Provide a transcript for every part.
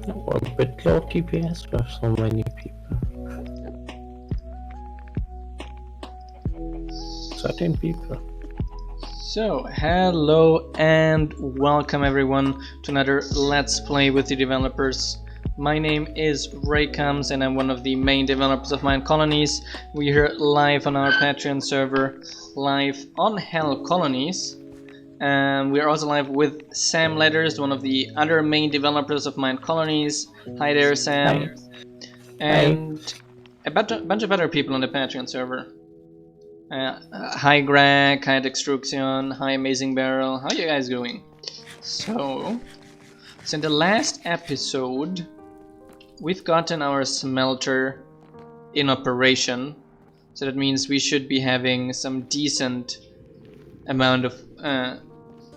Or a bit low TPS, we have so many people. 13 people. So, hello and welcome everyone to another Let's Play with the Developers. My name is Raycoms and I'm one of the main developers of Minecolonies. We're here live on our Patreon server, live on HellColonies. And we're also live with Sam Letters, one of the other main developers of Minecolonies. Hi there, Sam. Hi. And a bunch of other people on the Patreon server. Hi Greg, hi Dextruction, hi Amazing Barrel, how are you guys doing? So in the last episode we've gotten our smelter in operation, so that means we should be having some decent amount of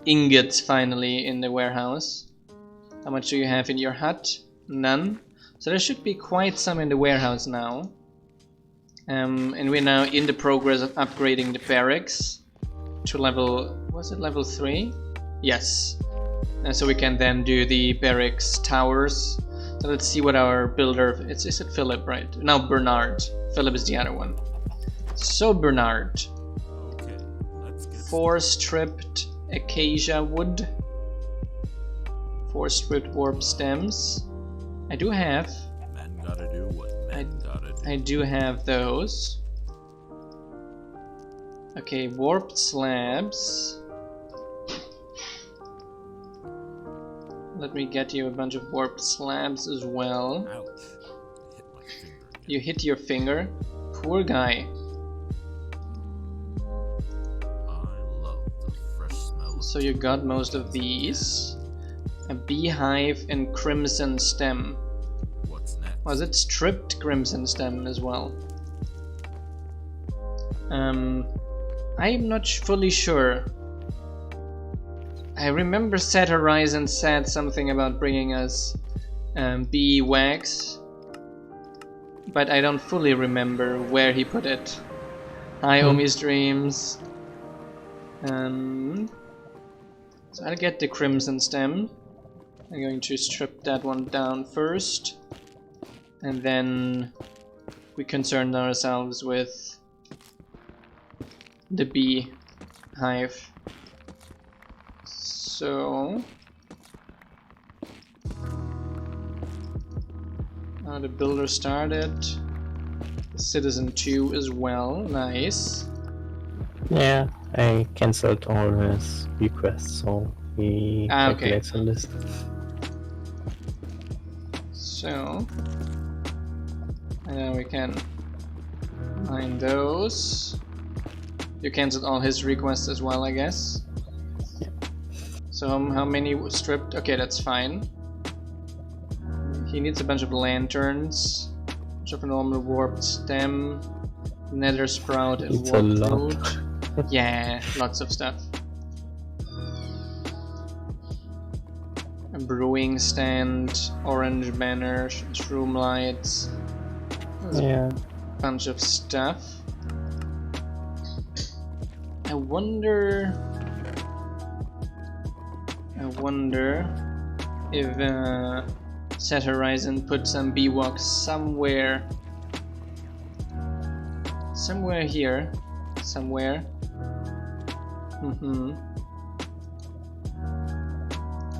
ingots finally in the warehouse. How much do you have in your hut? None. So there should be quite some in the warehouse now. And we're now in the progress of upgrading the barracks to level, was it level 3? Yes. So we can then do the barracks towers. So let's see what our builder, is it Philip, right? No, Bernard. Philip is the other one. So Bernard. Okay, let's get 4 stripped acacia wood. 4 stripped warp stems. I do have. men gotta do what men gotta do. I do have those. Okay, warped slabs. Let me get you a bunch of warped slabs as well. Ouch. Hit my finger. You hit your finger? Poor guy. I love the fresh smell. So you got most of these. A beehive and crimson stem. What's next? Was it stripped crimson stem as well? I'm not fully sure. I remember Set Horizon said something about bringing us bee wax, but I don't fully remember where he put it. Hi Omi's Dreams. So I'll get the crimson stem. I'm going to strip that one down first. And then we concerned ourselves with the bee hive. So the builder started. Citizen 2 as well. Nice. Yeah, I cancelled all his requests, so he Okay. calculates a list. So and then we can mine those. You cancelled all his requests as well, I guess. Yeah. So how many were stripped? Okay, that's fine. He needs a bunch of lanterns, bunch of normal warped stem, nether sprout, and It's a warped lot. wood. Yeah, lots of stuff. A brewing stand, orange banner, shroom lights. Yeah. Bunch of stuff. I wonder if Set Horizon put some B-Walks somewhere here, somewhere.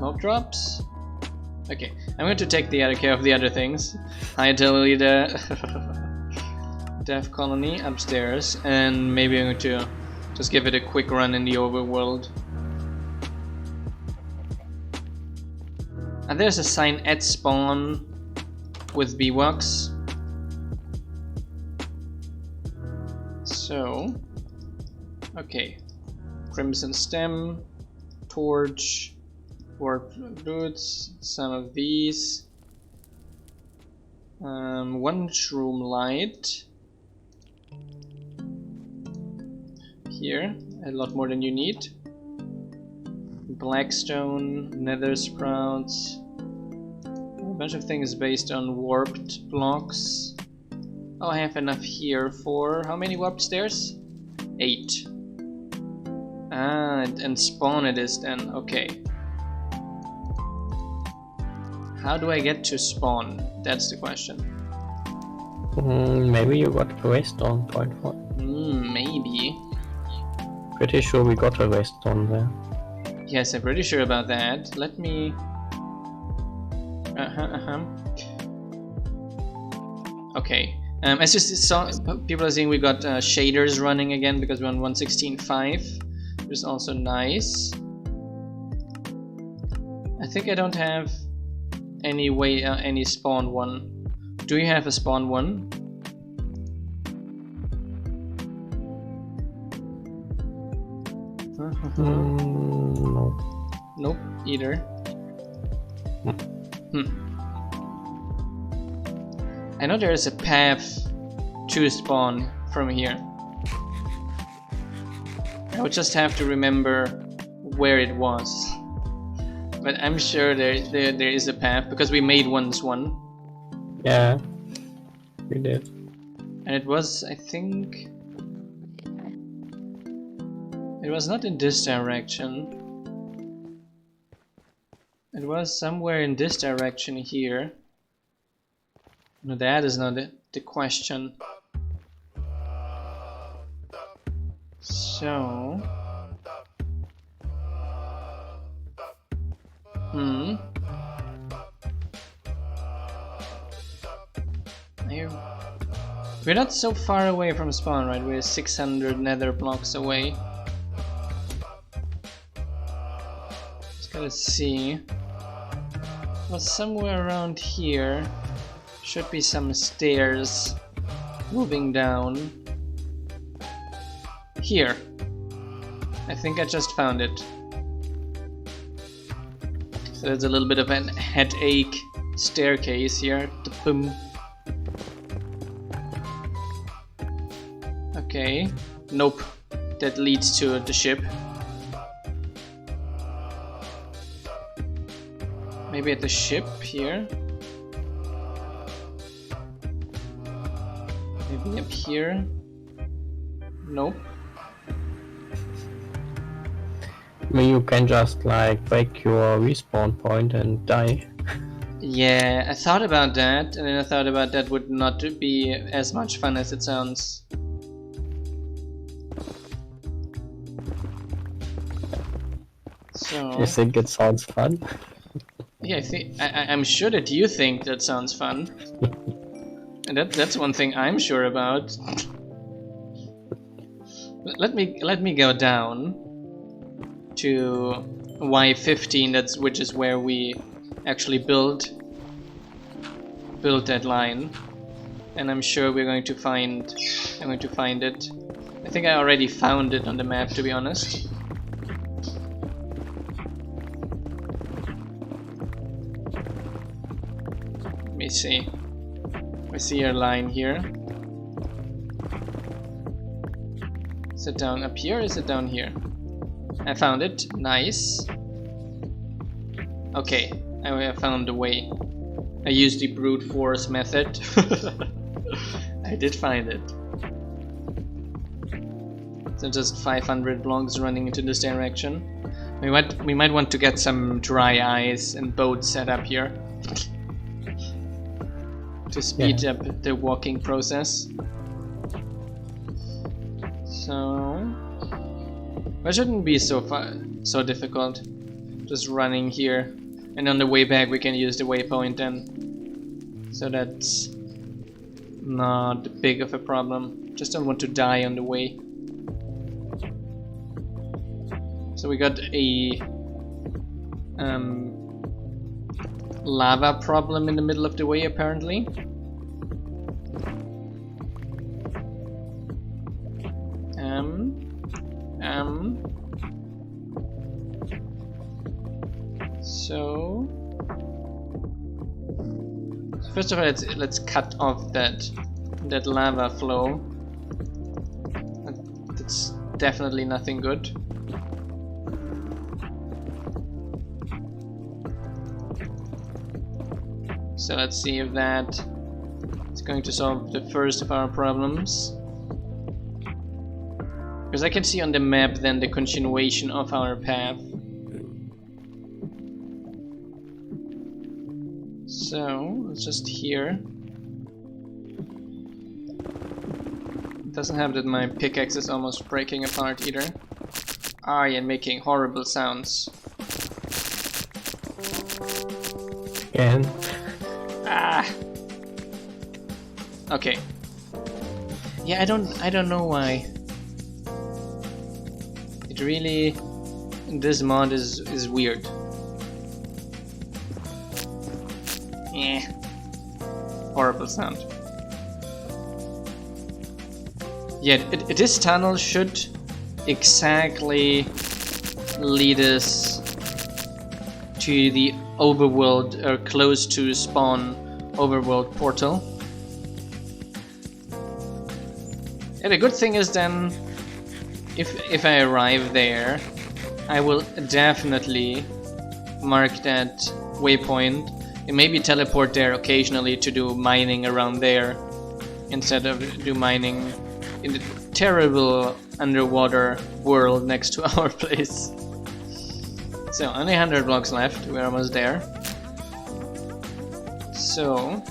Mob drops. Okay, I'm going to take the other care of the other things. Hi, Delita. Death Colony upstairs, and maybe I'm going to just give it a quick run in the overworld. And there's a sign at spawn with Biwax. So, okay, crimson stem, torch, warp boots, some of these, one shroom light. Here, a lot more than you need. Blackstone, nether sprouts, a bunch of things based on warped blocks. Oh, I have enough here for how many warped stairs? 8. Ah, and spawn it is then, okay. How do I get to spawn? That's the question. Maybe you got a respawn point for it. Maybe. Pretty sure we got a respawn there. Yes, I'm pretty sure about that. Let me... Okay. As you saw, people are saying we got shaders running again because we're on 1.16.5, which is also nice. I think I don't have any way, any spawn one. Do you have a spawn one? No. Nope, either. I know there is a path to spawn from here. I would just have to remember where it was. But I'm sure there is a path because we made once one. Yeah, we did. And it was, I think... It was not in this direction. It was somewhere in this direction here. No, that is not the question. So... We're not so far away from spawn, right? We're 600 nether blocks away. Just gotta see. Well, somewhere around here should be some stairs moving down. Here. I think I just found it. So there's a little bit of an headache staircase here. Boom. Okay. Nope. That leads to the ship. Maybe at the ship here. Maybe up here. Nope. I mean, you can just like break your respawn point and die. Yeah, I thought about that, and then I thought about that would not be as much fun as it sounds. So You think it sounds fun? yeah, I'm sure that you think that sounds fun, and that's one thing I'm sure about. Let me go down to Y15. Which is where we actually built that line, and I'm sure we're going to find. I'm going to find it. I think I already found it on the map, to be honest. Let me see. I see your line here. Is it down up here or is it down here? I found it. Nice. Okay, I found the way. I used the brute force method. I did find it. So just 500 blocks running into this direction. We might want to get some dry ice and boats set up here to speed up the walking process. So it shouldn't be so difficult. Just running here, and on the way back we can use the waypoint then. So that's not big of a problem. Just don't want to die on the way. So we got a lava problem in the middle of the way apparently. So first of all, let's cut off that lava flow. That's definitely nothing good. So let's see if that is going to solve the first of our problems. Because I can see on the map then the continuation of our path. So it's just here. It doesn't have that my pickaxe is almost breaking apart either. Ah, yeah, making horrible sounds. Again. Ah. Okay. Yeah, I don't know why. It really, this mod is weird. Yeah. Horrible sound. Yeah, this tunnel should exactly lead us to the overworld, or close to spawn overworld portal. And the good thing is then, if I arrive there, I will definitely mark that waypoint and maybe teleport there occasionally to do mining around there instead of do mining in the terrible underwater world next to our place. So only 100 blocks left, we're almost there. So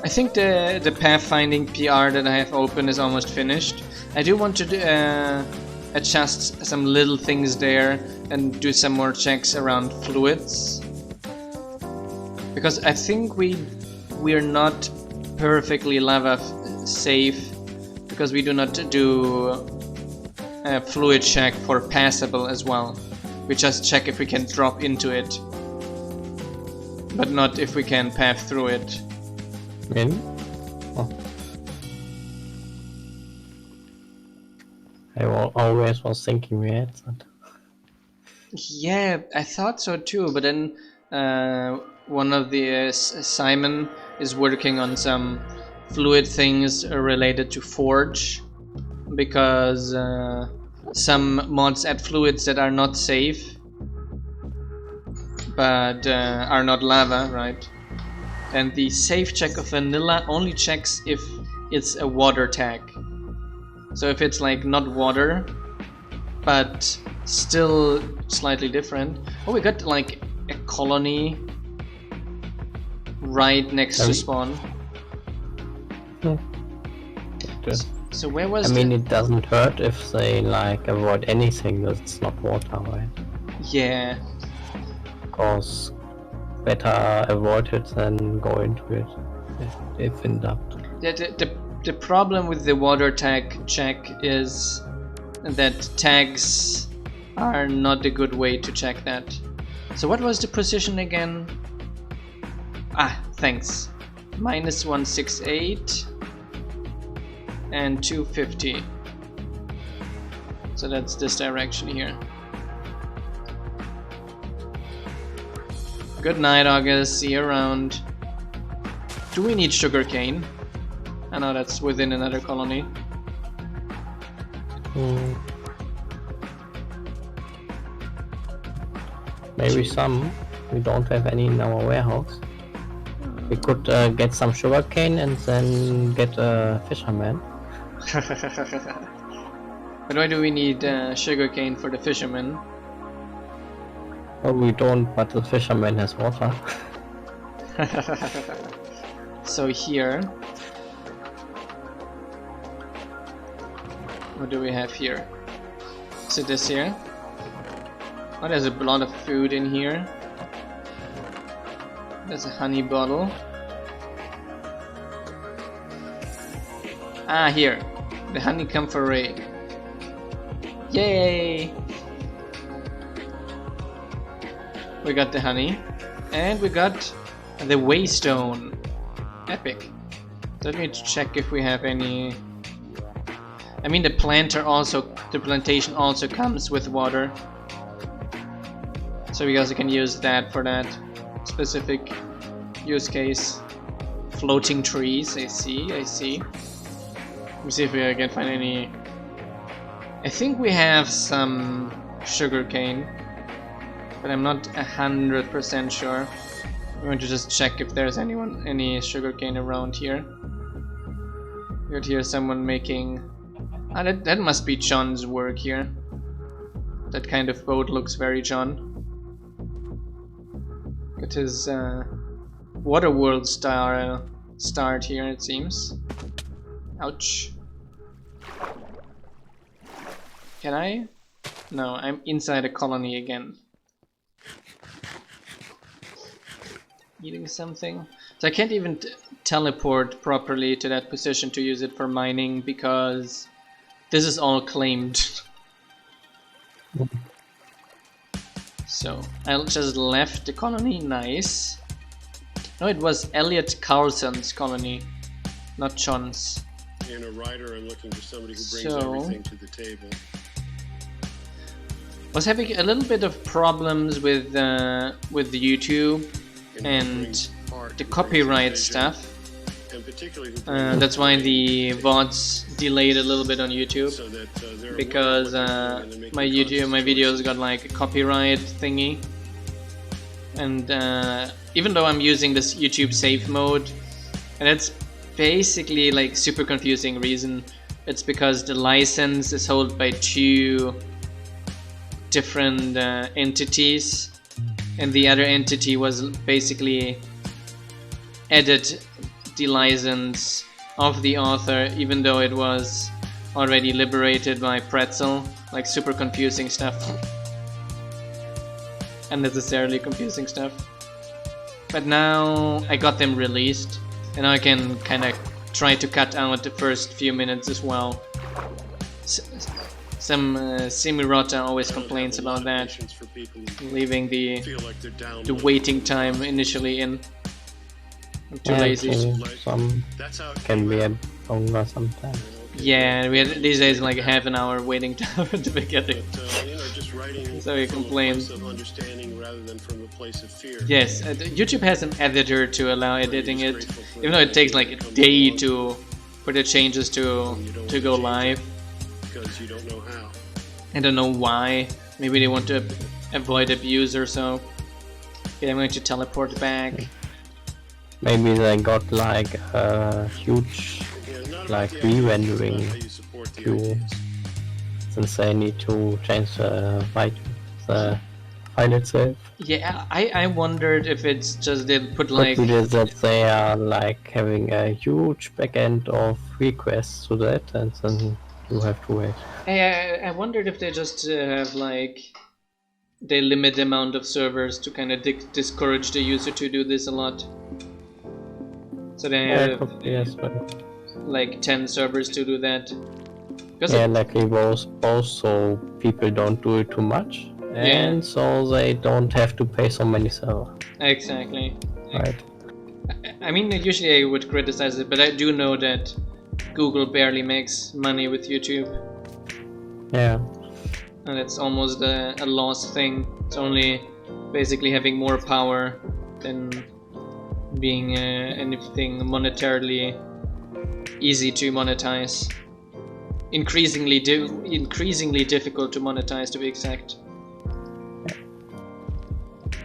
I think the pathfinding PR that I have open is almost finished. I do want to adjust some little things there and do some more checks around fluids, because I think we're not perfectly lava safe, because we do not do a fluid check for passable as well. We just check if we can drop into it, but not if we can path through it. Really? Oh. I always was thinking we had that. Yeah, I thought so too, but then one of the Simon is working on some fluid things related to Forge, because some mods add fluids that are not safe, but are not lava, right? And the safe check of vanilla only checks if it's a water tag. So if it's like not water, but still slightly different. Oh, we got like a colony right next to spawn. Hmm. So where was I mean, it doesn't hurt if they like avoid anything that's not water, right? Yeah. Because better avoid it than go into it if in doubt. The problem with the water tag check is that tags are not a good way to check that. So what was the position again? Ah, thanks. Minus 168 and 250. So that's this direction here. Good night, August. See you around. Do we need sugarcane? I know that's within another colony. Maybe some. We don't have any in our warehouse. We could get some sugarcane and then get a fisherman. But why do we need sugarcane for the fisherman? Well, we don't, but the fisherman has water. So here, what do we have here? Is it this here? Oh, there's a lot of food in here. There's a honey bottle. Ah, here, the honeycomb foray. Yay! We got the honey, and we got the waystone. Epic. Let me check if we have any. I mean, the plantation also comes with water, so we also can use that for that specific use case. Floating trees, I see. Let me see if we can find any. I think we have some sugarcane, but I'm not 100% sure. I'm going to just check if there's any sugarcane around here. We got here someone making. Ah, that must be John's work here. That kind of boat looks very John. Get his Waterworld start here, it seems. Ouch. Can I? No, I'm inside a colony again. Eating something. So I can't even teleport properly to that position to use it for mining because this is all claimed. So I just left the colony. Nice. No, it was Elliot Carlson's colony, not John's. And a writer, I'm looking for somebody who brings So, everything to the table. Was having a little bit of problems with YouTube and the copyright stuff. That's why the VODs delayed a little bit on YouTube, because my videos got like a copyright thingy, and even though I'm using this YouTube safe mode, and it's basically like super confusing reason, it's because the license is held by two different entities, and the other entity was basically added the license of the author even though it was already liberated by Pretzel. Like super confusing stuff. Unnecessarily confusing stuff. But now I got them released, and now I can kind of try to cut out the first few minutes as well. Some Simirota always complains about that, leaving the waiting time initially in. I'm too lazy. Some can be a longer sometimes. Yeah, we had these days like half an hour waiting time at the beginning. So he complains. Yes, YouTube has an editor to allow editing it, even though it takes like a day for the changes to go live. Because you don't know how. I don't know why. Maybe they want to avoid abuse or so. Okay, I'm going to teleport back. Maybe they got like a huge like re-rendering queue, since they need to change the file itself. Yeah, I wondered if it's just they put like... Could be that they are like having a huge backend of requests to that, and then you have to wait. I wondered if they just have like... they limit the amount of servers to kind of discourage the user to do this a lot. So they have yes, but like 10 servers to do that. Yeah, like both, so people don't do it too much, and so they don't have to pay so many servers. Exactly. Right. I mean, usually I would criticize it, but I do know that Google barely makes money with YouTube. Yeah. And it's almost a lost thing. It's only basically having more power than being anything monetarily easy to monetize. Increasingly difficult to monetize, to be exact.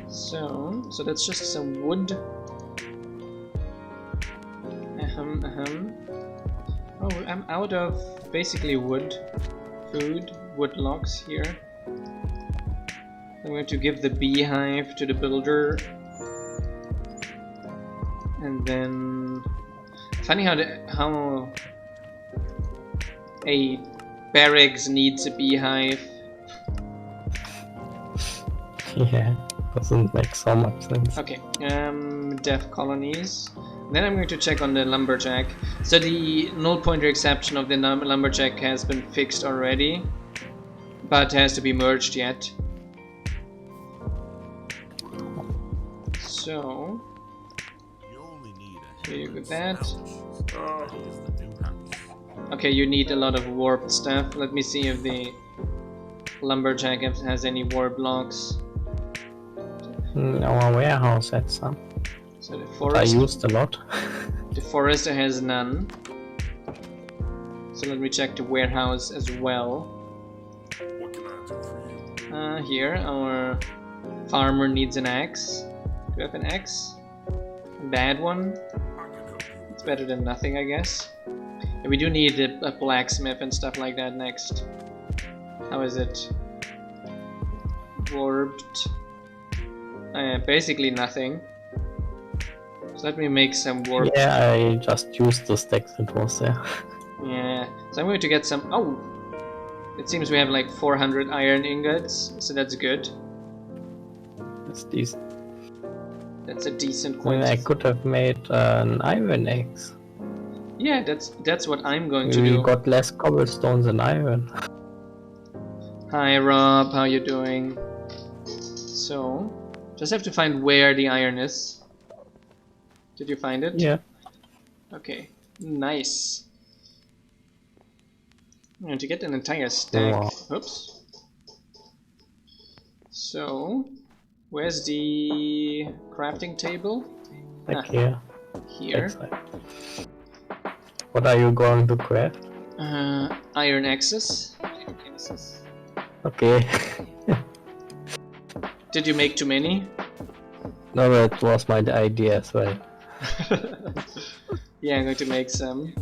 So that's just some wood. Oh, I'm out of basically wood, food, wood logs here. I'm going to give the beehive to the builder, and then funny how a barracks needs a beehive. Yeah, doesn't make so much sense. Okay, dev colonies. Then I'm going to check on the lumberjack. So the null pointer exception of the lumberjack has been fixed already, but has to be merged yet. So here you get that. Okay, you need a lot of warped stuff. Let me see if the lumberjack has any warp blocks. Our warehouse had some. So the forest, I used a lot. The forester has none. So let me check the warehouse as well. What can I do for you? Here, our farmer needs an axe. Do you have an axe? A bad one? I can help you. It's better than nothing, I guess. And we do need a blacksmith and stuff like that next. How is it? Warped. Basically nothing. So let me make some warp. Yeah, I just used the stacks that was there. Yeah, so I'm going to get some. Oh! It seems we have like 400 iron ingots, so that's good. That's decent. That's a decent I mean, quantity. I could have made an iron axe. Yeah, that's what I'm going to We do. got less cobblestones than iron. Hi Rob, how you doing? So, just have to find where the iron is. Did you find it? Yeah. Okay, nice. And to get an entire stack. Wow. Oops. So, where's the crafting table? Back here. Here. Backside. What are you going to craft? Iron axes. Okay. Did you make too many? No, that was my idea as well. Yeah, I'm going to make some.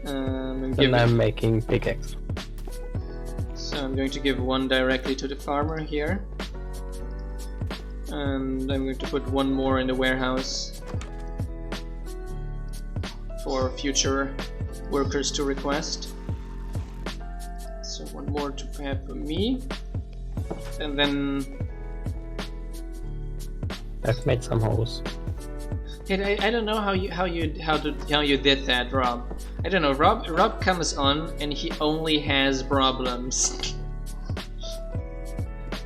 And I'm making pickaxe. So I'm going to give one directly to the farmer here. And I'm going to put one more in the warehouse for future workers to request. So one more to have for me. And then I've made some holes. hey, I don't know how you did that, Rob. I don't know. Rob comes on and he only has problems.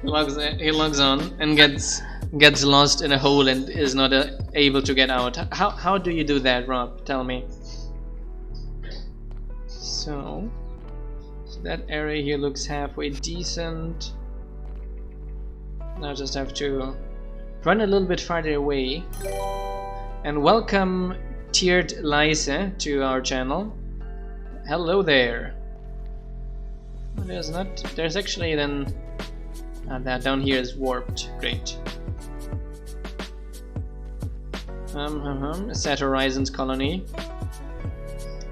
He logs on and gets lost in a hole and is not able to get out. How do you do that, Rob? Tell me. So that area here looks halfway decent. Now I just have to run a little bit farther away. And welcome Tiered Lysa to our channel. Hello there. There's actually then that down here is warped. Great. Set Horizon's colony.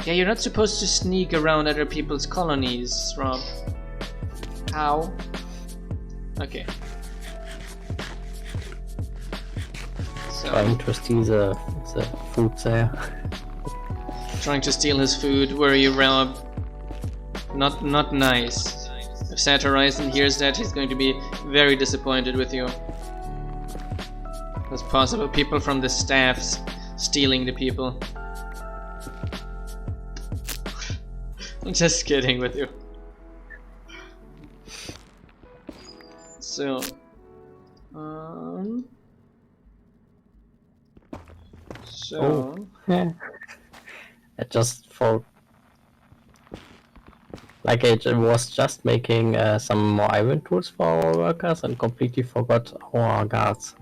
Yeah, you're not supposed to sneak around other people's colonies, Rob. How? Okay. So, Trying to steal the food there. trying to steal his food. Where are you, Rob? Not nice. If Set Horizon hears that, he's going to be very disappointed with you. It's possible people from the staff stealing the people. I'm just kidding with you. So, Yeah. I just thought, like I was just making some more iron tools for our workers and completely forgot our guards,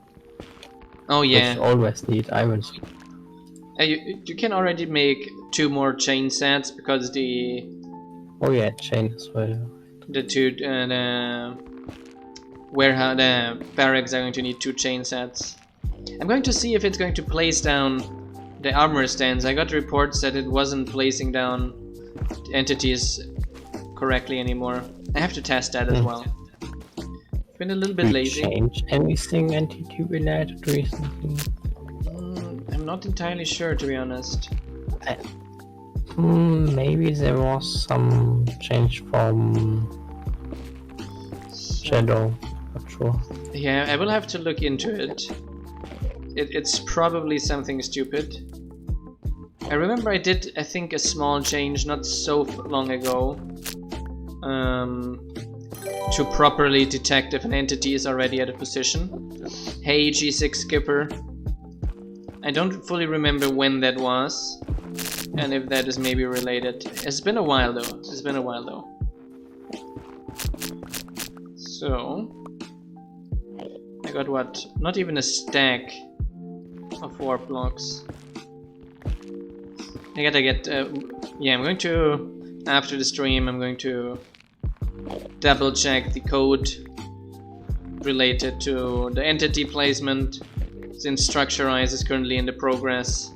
oh yeah, which always need iron. you can already make 2 more chain sets because the Oh yeah, chain as well. the warehouse, the barracks are going to need 2 chain sets. I'm going to see if it's going to place down the armor stands. I got reports that it wasn't placing down entities correctly anymore. I have to test that as well. Been a little bit We lazy. change anything entity related recently? I'm not entirely sure, to be honest. Maybe there was some change from Shadow. Not sure. Yeah, I will have to look into it. It's probably something stupid. I remember I did, I think, a small change not so long ago to properly detect if an entity is already at a position. Hey G6 Skipper. I don't fully remember when that was and if that is maybe related. It's been a while though. So I got what? Not even a stack of warp blocks. I gotta get yeah, I'm going to, after the stream, I'm going to double check the code related to the entity placement, since Structurize is currently in the progress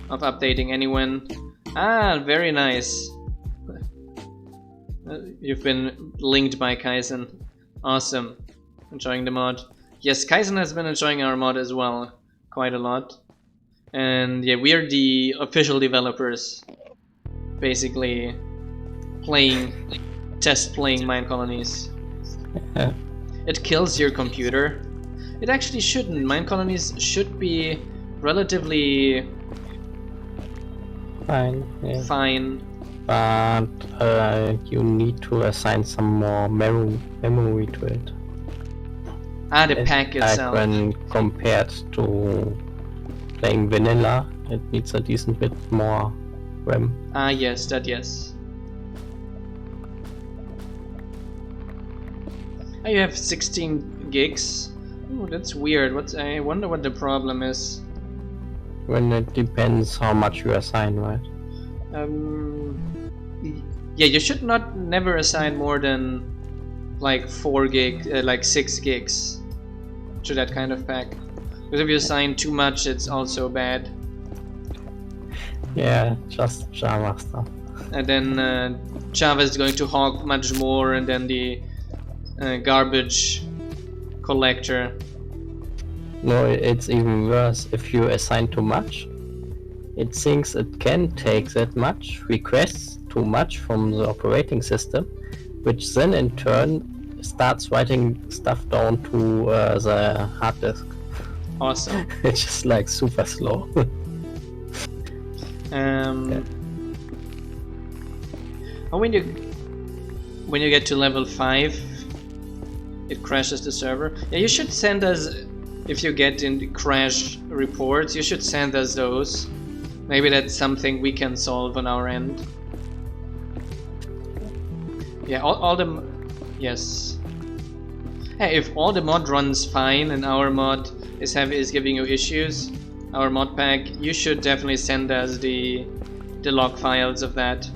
of updating anyone. Ah, very nice. You've been linked by Kaizen. Awesome. Enjoying the mod. yes, Kaizen has been enjoying our mod as well, quite a lot. And yeah, we are the official developers, basically test playing Minecolonies. Yeah. It kills your computer. It actually shouldn't. Minecolonies should be relatively Fine. Yeah. fine. But you need to assign some more memory to it. The It's pack like itself. when compared to playing vanilla, it needs a decent bit more RAM. Yes, that yes. You have 16 gigs. Oh, that's weird. I wonder what the problem is. When it depends how much you assign, right? Yeah, you should never assign more than like 4 gig, like 6 gigs to that kind of pack. Because if you assign too much, it's also bad. Yeah, just Java stuff. And then Java is going to hog much more, and then the garbage collector. No, it's even worse. If you assign too much, it thinks it can take that much, requests too much from the operating system, which then in turn starts writing stuff down to the hard disk. Awesome. It's just like super slow. When you get to level 5, it crashes the server. Yeah, you should send us, if you get in the crash reports, you should send us those. Maybe that's something we can solve on our end. Yeah, all the yes. Hey, if all the mod runs fine and our mod is giving you issues, our mod pack, you should definitely send us the log files of that.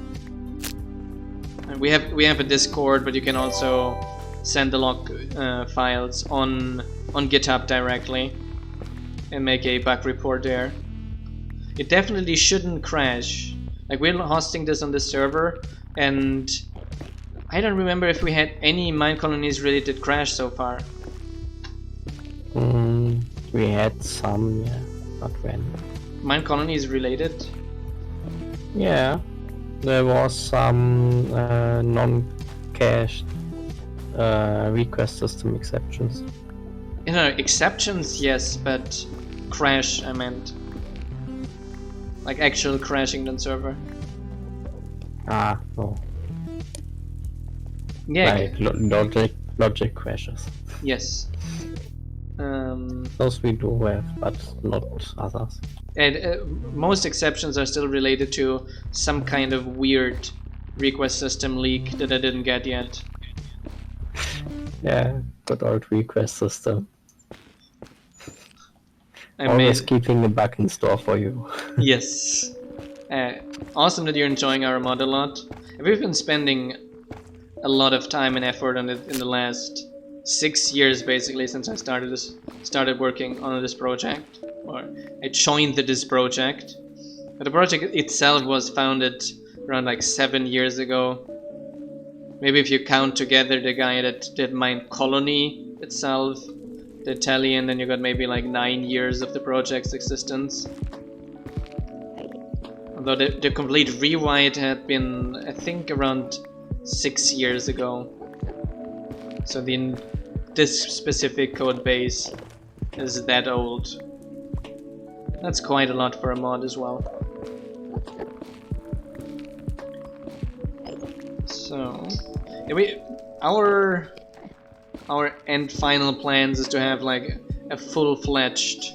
And we have a Discord, but you can also send the log files on GitHub directly and make a bug report there. It definitely shouldn't crash. Like, we're hosting this on the server, and I don't remember if we had any Minecolonies related crash so far. We had some, yeah, not when. Minecolonies related? Yeah, there was some non-cached request system exceptions. You know, exceptions, yes, but crash, I meant. Like actual crashing the server. No. Yeah. Like logic crashes. Yes. Those we do have, but not others. And most exceptions are still related to some kind of weird request system leak that I didn't get yet. Yeah, good old request system. I Always made, keeping a bug in store for you. yes. Awesome that you're enjoying our mod a lot. We've been spending a lot of time and effort on it in the last 6 years, basically, since I started working on this project, or I joined this project. But the project itself was founded around like 7 years ago. Maybe if you count together the guy that did Minecolonies itself, the Italian, then you got maybe like 9 years of the project's existence. Although the complete rewrite had been, I think, around 6 years ago. So this specific code base is that old. That's quite a lot for a mod as well. So, yeah, our end final plans is to have like a full-fledged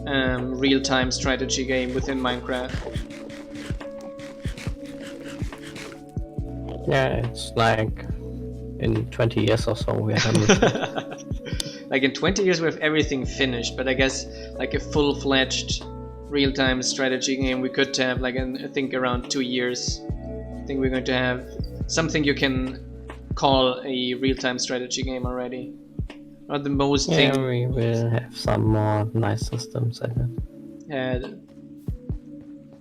real-time strategy game within Minecraft. Yeah, it's like in 20 years or so we are done with it. Like in 20 years we have everything finished, but I guess like a full-fledged real-time strategy game we could have like in, I think, around 2 years. I think we're going to have something you can call a real-time strategy game already. Not the most Yeah, thing. we will have some more nice systems in it.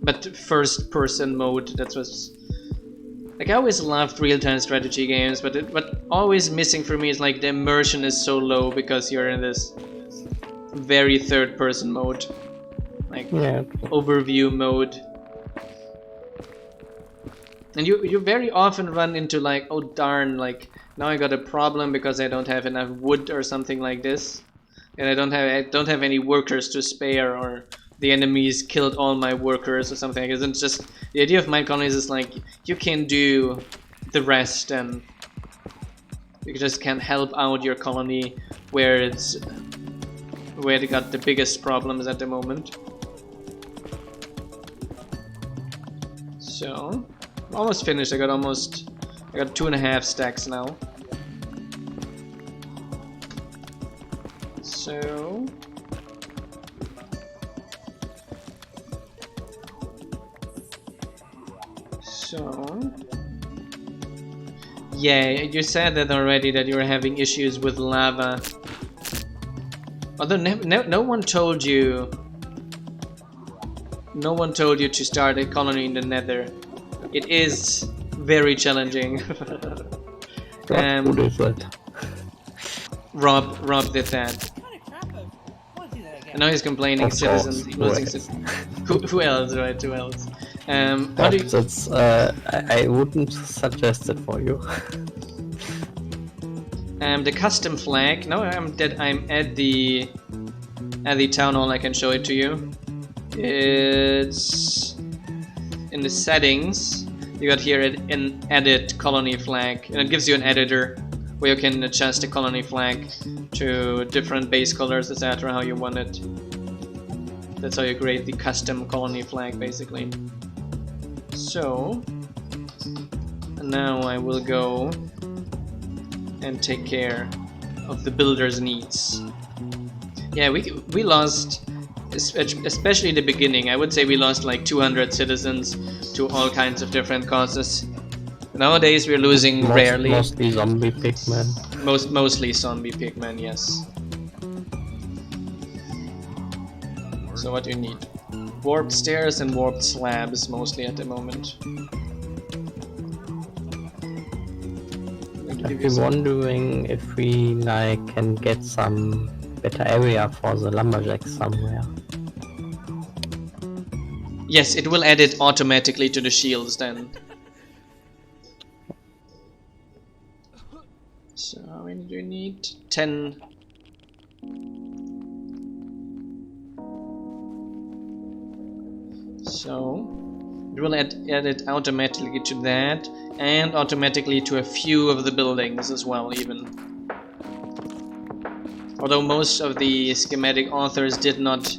But first-person mode, that was Like I always loved real-time strategy games, but what always missing for me is like the immersion is so low because you're in this very third-person mode, like overview mode, and you very often run into like, oh darn, like now I got a problem because I don't have enough wood or something like this, and I don't have any workers to spare, or the enemies killed all my workers or something like this. And just the idea of Minecolonies is like you can do the rest and you just can help out your colony where they got the biggest problems at the moment. So almost finished. I got 2.5 stacks now. So yeah, you said that already, that you were having issues with lava. Although no one told you. No one told you to start a colony in the Nether. It is very challenging. Who did that? Rob did that. I know he's complaining. Of Citizens. course, Who else, right? Who else? I wouldn't suggest it for you. The custom flag. No, I'm at the town hall. I can show it to you. It's in the settings. You got here an edit colony flag, and it gives you an editor where you can adjust the colony flag to different base colors, etc. How you want it. That's how you create the custom colony flag, basically. So now I will go and take care of the builder's needs. Yeah, we lost, especially in the beginning. I would say we lost like 200 citizens to all kinds of different causes. Nowadays we're losing rarely. Mostly zombie pigmen. Mostly zombie pigmen, yes. So what do you need? Warped stairs and warped slabs mostly at the moment. I've been wondering if we can get some better area for the lumberjacks somewhere. Yes, it will add it automatically to the shields then. So how many do you need? 10. So it will add it automatically to that, and automatically to a few of the buildings as well, even. Although most of the schematic authors did not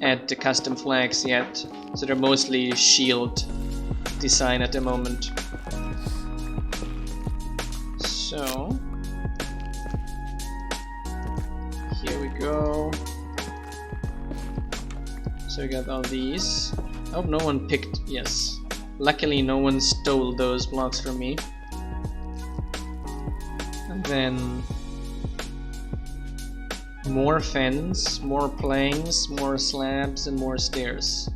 add the custom flags yet, so they're mostly shield design at the moment. So here we go. So we got all these. I hope no one picked, yes. Luckily no one stole those blocks from me. And then more fence, more planks, more slabs, and more stairs.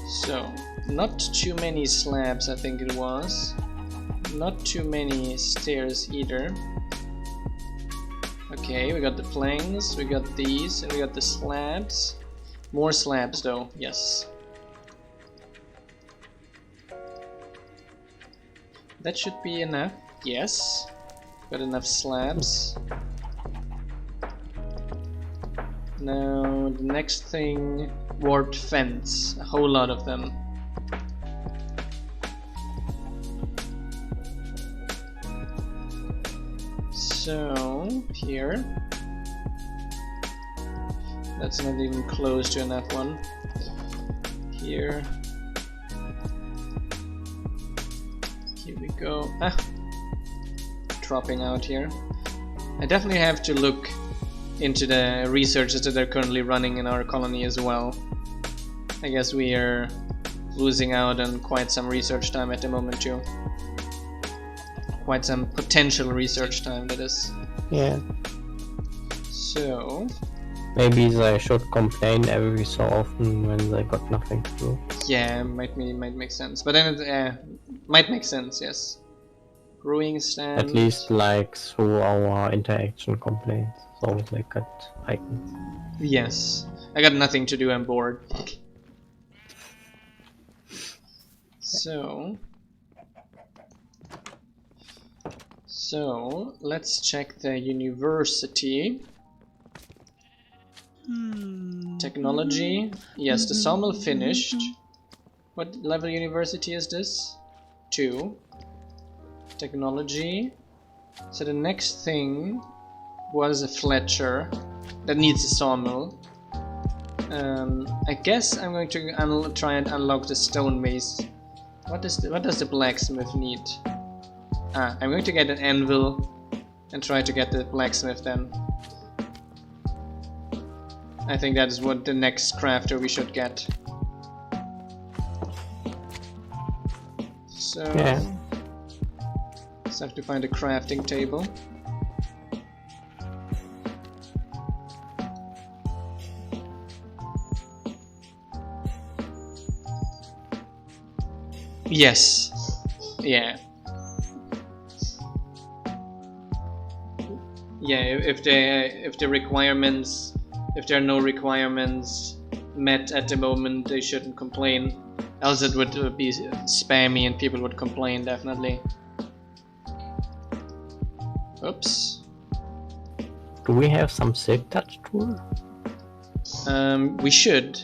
So, not too many slabs, I think it was. Not too many stairs either. Okay, we got the planks, we got these, and we got the slabs. More slabs though, yes. That should be enough, yes. Got enough slabs. Now the next thing, warped fence, a whole lot of them. So here, that's not even close to enough one. Here we go. Dropping out here. I definitely have to look into the researches that are currently running in our colony as well. I guess we are losing out on quite some research time at the moment too. Quite some potential research time, that is. Yeah. So Maybe they should complain every so often when they got nothing to do. Yeah, might make sense. But then it might make sense, yes. Brewing stand. At least like through our interaction complaints, so they got icons. Yes. I got nothing to do, I'm bored. So let's check the university. Technology. Yes, the sawmill finished. What level university is this? 2. Technology. So the next thing was a Fletcher that needs a sawmill. I guess I'm going to try and unlock the stone mace. What does the blacksmith need? I'm going to get an anvil and try to get the blacksmith then. I think that is what the next crafter we should get. So Yeah. let's have to find a crafting table. Yes. Yeah. Yeah, if the requirements, if there are no requirements met at the moment, they shouldn't complain. Else it would be spammy and people would complain, definitely. Oops. Do we have some silk touch tool? We should.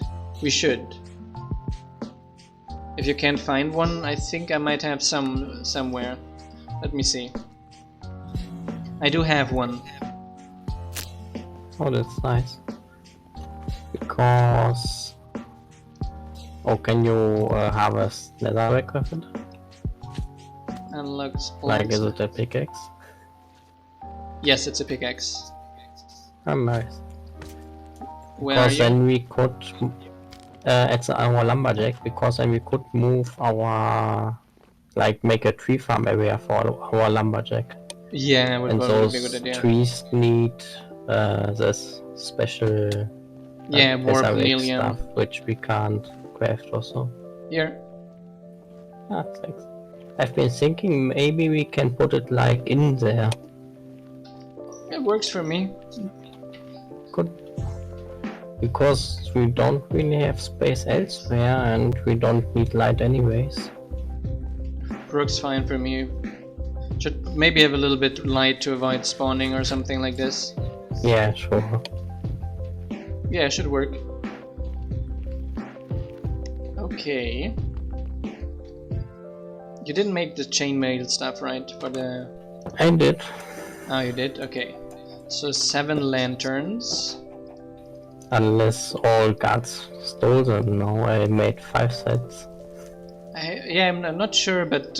If you can't find one, I think I might have some somewhere. Let me see. I do have one. Oh, that's nice. Because... Oh, can you harvest netherrack with it? Unlocked. Like, is it a pickaxe? Yes, it's a pickaxe. Oh, nice. Where are Because you? then we could... it's our lumberjack, because then we could move our... Like, make a tree farm area for our lumberjack. Yeah, would And probably be a those good idea. trees need this special Yeah, warp netherrack helium. stuff, which we can't craft or so. Here. Ah, thanks. I've been thinking maybe we can put it like in there. It works for me. Good. Because we don't really have space elsewhere and we don't need light anyways. Works fine for me. Should maybe have a little bit light to avoid spawning or something like this. Yeah, sure. Yeah, it should work. Okay. You didn't make the chainmail stuff, right? For the... I did. Oh, you did? Okay. So 7 lanterns. Unless all guards stole them. No, I made 5 sets. I'm not sure, but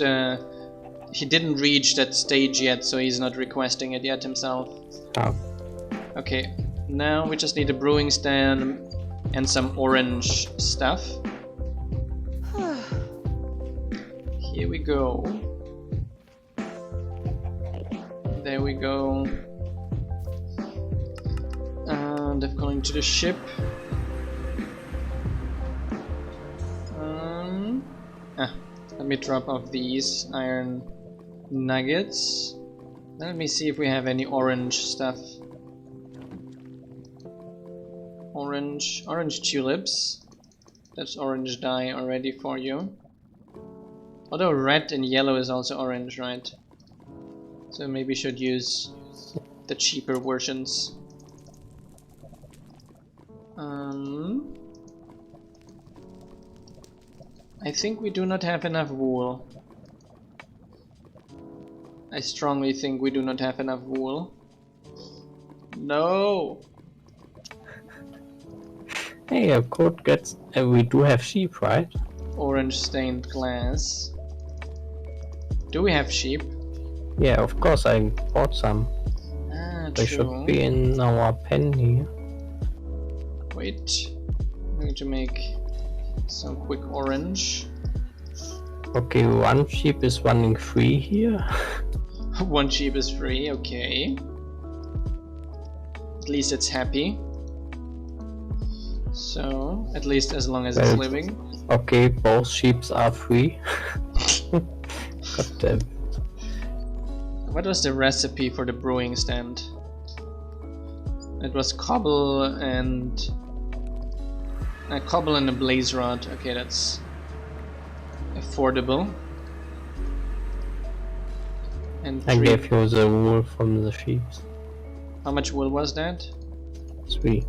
he didn't reach that stage yet, so he's not requesting it yet himself. Oh. Okay, now we just need a brewing stand and some orange stuff. Here we go. There we go. And I'm going to the ship. Let me drop off these iron nuggets. Let me see if we have any orange stuff. Orange tulips. That's orange dye already for you. Although red and yellow is also orange, right? So maybe should use the cheaper versions. I think we do not have enough wool. I strongly think we do not have enough wool. No! Hey, I could get... we do have sheep, right? Orange stained glass. Do we have sheep? Yeah, of course, I bought some. Ah, They true. should be in our pen here. Wait. I'm going to make some quick orange. Okay, one sheep is running free here. One sheep is free, okay. At least it's happy. So, at least as long as Well, it's living. Okay, both sheeps are free. God damn. What was the recipe for the brewing stand? It was cobble and a blaze rod. Okay, that's affordable. And I 3. gave you the wool from the sheep. How much wool was that? 3.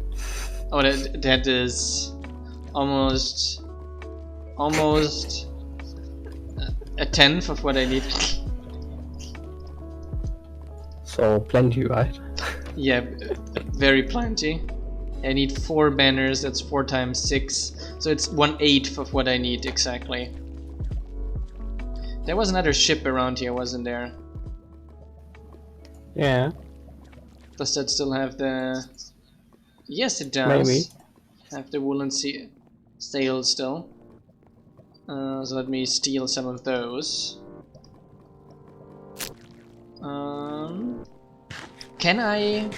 Oh, that is almost a tenth of what I need. So plenty, right? Yeah, very plenty. I need 4 banners. That's 4 times 6, so it's 1/8 of what I need exactly. There was another ship around here, wasn't there? Yeah, Does that still have the... Yes, it does. maybe. Have the woolen sail still. So let me steal some of those. Can I...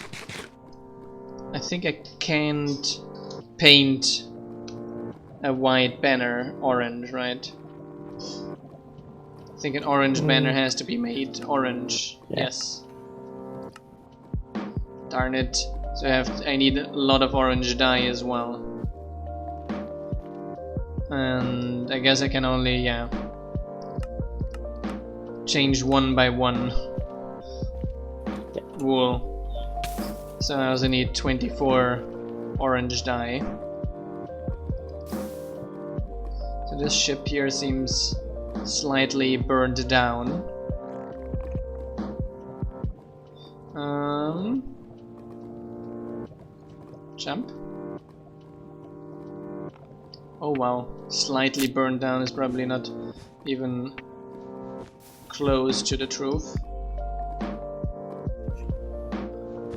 I think I can't paint a white banner orange, right? I think an orange banner has to be made orange. Yeah. Yes. Darn it. So I need a lot of orange dye as well. And I guess I can only, yeah, change 1 by 1 wool. So I also need 24 orange dye. So this ship here seems slightly burned down. Jump. Oh wow, slightly burned down is probably not even close to the truth.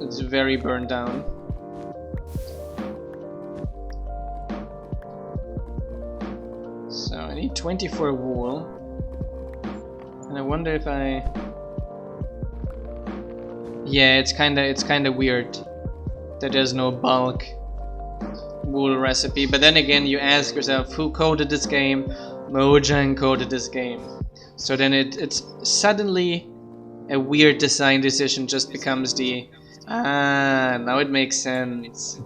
It's very burned down. So I need 24 wool. And I wonder if I... Yeah, it's kinda weird that there's no bulk wool recipe, but then again you ask yourself, who coded this game? Mojang coded this game. So then it's suddenly a weird design decision just becomes the now it makes sense.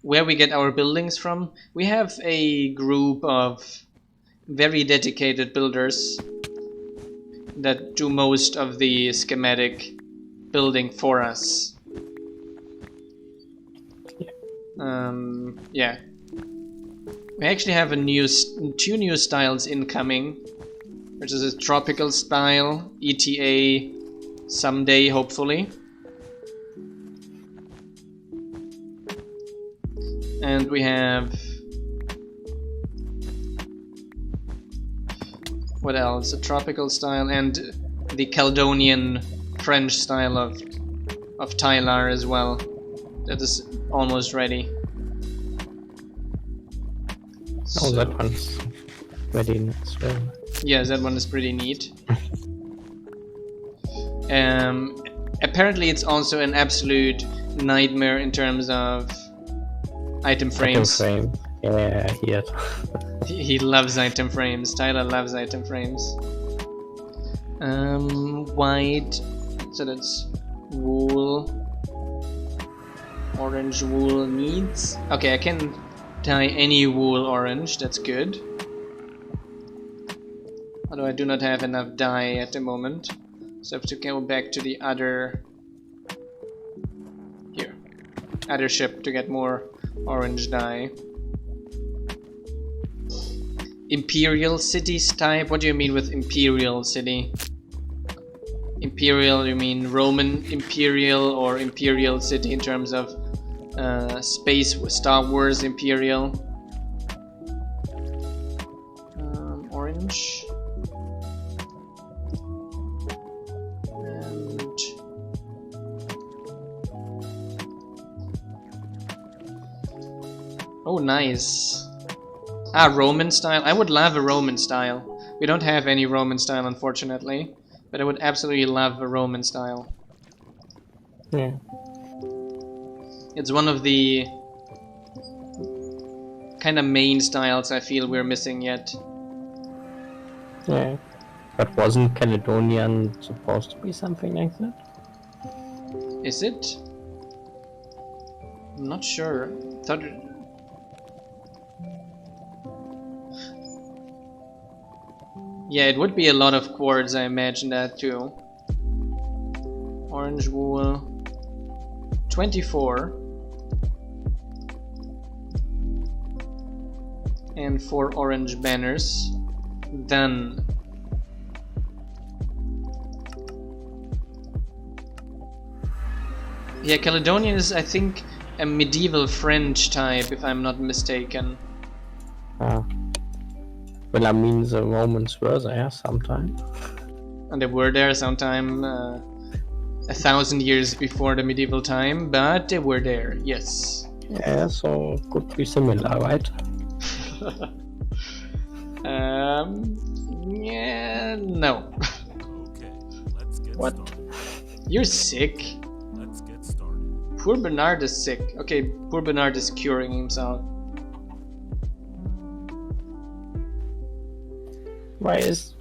Where we get our buildings from, we have a group of very dedicated builders that do most of the schematic building for us. Yeah. We actually have two new styles incoming, which is a tropical style, ETA someday, hopefully. And we have... what else? A tropical style and the Caledonian French style of Tylar as well. That is almost ready. Oh, So- that one's ready as well. Yeah, that one is pretty neat. Apparently it's also an absolute nightmare in terms of item frames. Item frame. Yeah, here. He loves item frames. Tyler loves item frames. White. So that's wool. Orange wool needs. Okay, I can dye any wool orange. That's good. Although I do not have enough dye at the moment, so I have to go back to the other ship to get more orange dye. Imperial cities type? What do you mean with Imperial city? Imperial, you mean Roman Imperial or Imperial city in terms of space, Star Wars Imperial? Orange. And oh, nice. Ah, Roman style. I would love a Roman style. We don't have any Roman style, unfortunately, but I would absolutely love a Roman style. Yeah. It's one of the kind of main styles I feel we're missing yet. Yeah. But wasn't Caledonian supposed to be something like that? Is it? I'm not sure. Thought it... Yeah, it would be a lot of quartz, I imagine that too. Orange wool. 24. And 4 orange banners. Done. Yeah, Caledonian is, I think, a medieval French type, if I'm not mistaken. Ah. Well, I mean, the Romans were there sometime. And they were there sometime 1,000 years before the medieval time, but they were there, yes. Yeah, so could be similar, right? Yeah, no. Okay, let's get What? started. You're sick. Let's get started. Poor Bernard is sick. Okay, poor Bernard is curing himself. Why is...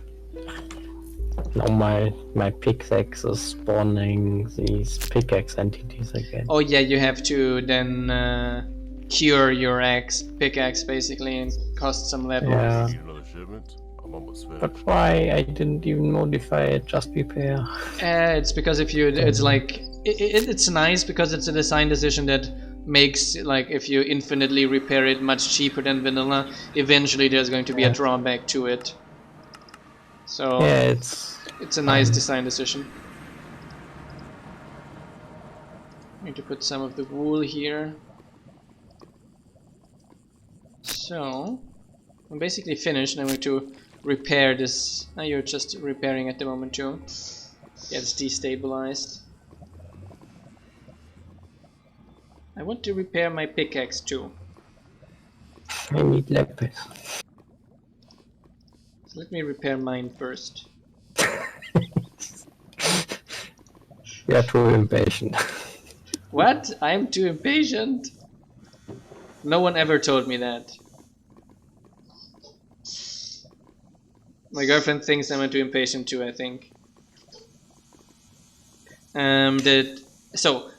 Now my pickaxe is spawning these pickaxe entities again. Oh yeah, you have to then cure your pickaxe basically and cost some level. Yeah. Need another shipment? I'm almost finished. But why? I didn't even modify it, just repair. It's because if you, it's like, it's nice because it's a design decision that makes, like, if you infinitely repair it much cheaper than vanilla, eventually there's going to be a drawback to it. So Yeah, it's a nice design decision. Need to put some of the wool here. So I'm basically finished. I'm going to repair this. Oh, you're just repairing at the moment too. Yeah, it's destabilized. I want to repair my pickaxe too. I need lapis. So let me repair mine first. You're too impatient. What? I'm too impatient? No one ever told me that. My girlfriend thinks I'm too impatient too, I think. So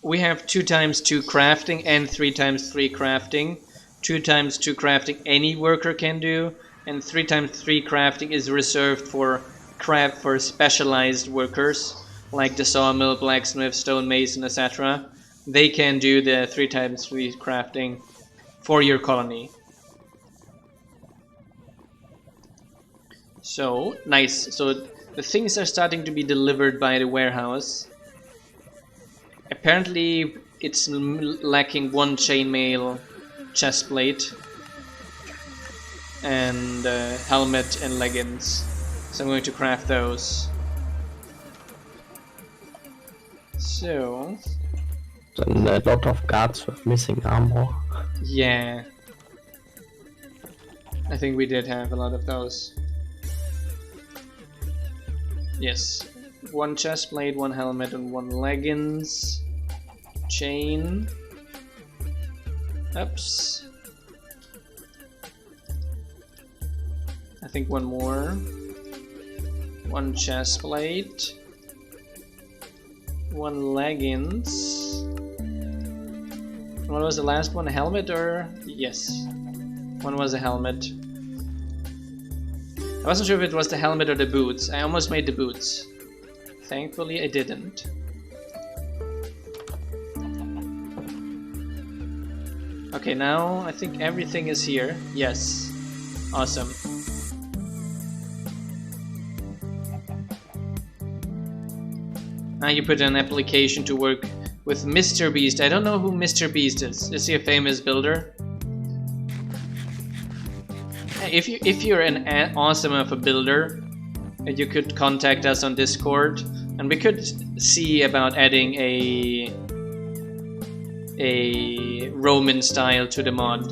we have 2x2 crafting and 3x3 crafting. 2x2 crafting any worker can do, and 3x3 crafting is reserved for specialized workers like the sawmill, blacksmith, stonemason, etc. They can do the 3x3 crafting for your colony. So nice. So the things are starting to be delivered by the warehouse. Apparently it's lacking 1 chainmail chestplate and helmet and leggings, so I'm going to craft those. So Then a lot of guards with missing armor. yeah, I think we did have a lot of those. Yes, 1 chestplate, 1 helmet, and 1 leggings. Chain. Oops. I think 1 more. 1 chestplate. 1 leggings. What was the last one? A helmet or? Yes. 1 was a helmet. I wasn't sure if it was the helmet or the boots. I almost made the boots. Thankfully I didn't. Okay, now I think everything is here. Yes. Awesome. Now you put an application to work with Mr. Beast. I don't know who Mr. Beast is. Is he a famous builder? If you're an awesome of a builder, you could contact us on Discord, and we could see about adding a Roman style to the mod.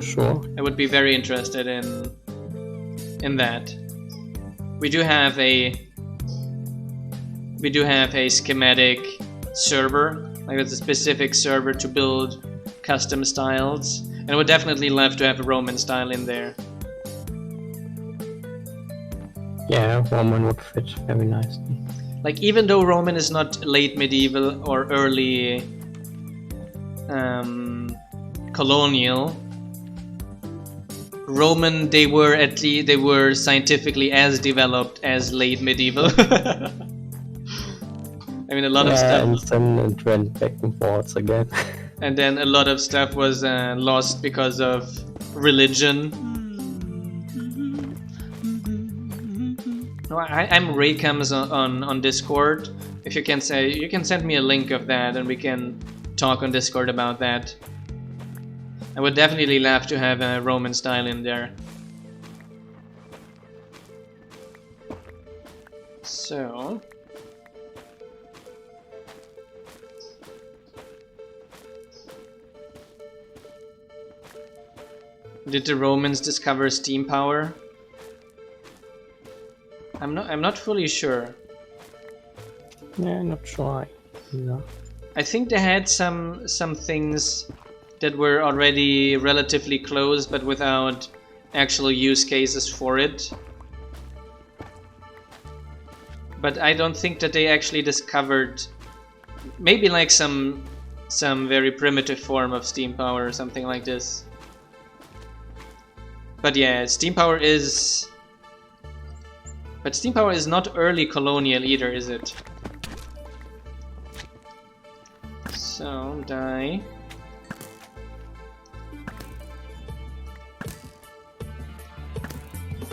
Sure. I would be very interested in that. We do have a schematic server, like it's a specific server to build custom styles. And I would definitely love to have a Roman style in there. Yeah, Roman would fit very nicely. Like, even though Roman is not late medieval or early colonial, Roman, they were scientifically as developed as late medieval. I mean, a lot of stuff. And then it went back and forth again. And then a lot of stuff was lost because of religion. No, I'm Raycams on Discord. If you can say, you can send me a link of that, and we can talk on Discord about that. I would definitely love to have a Roman style in there. So. Did the Romans discover steam power? I'm not fully sure. Yeah, not sure. No. I think they had some things that were already relatively close, but without actual use cases for it. But I don't think that they actually discovered, maybe like some very primitive form of steam power or something like this. But yeah, steam power is... But steam power is not early colonial either, is it? So, die.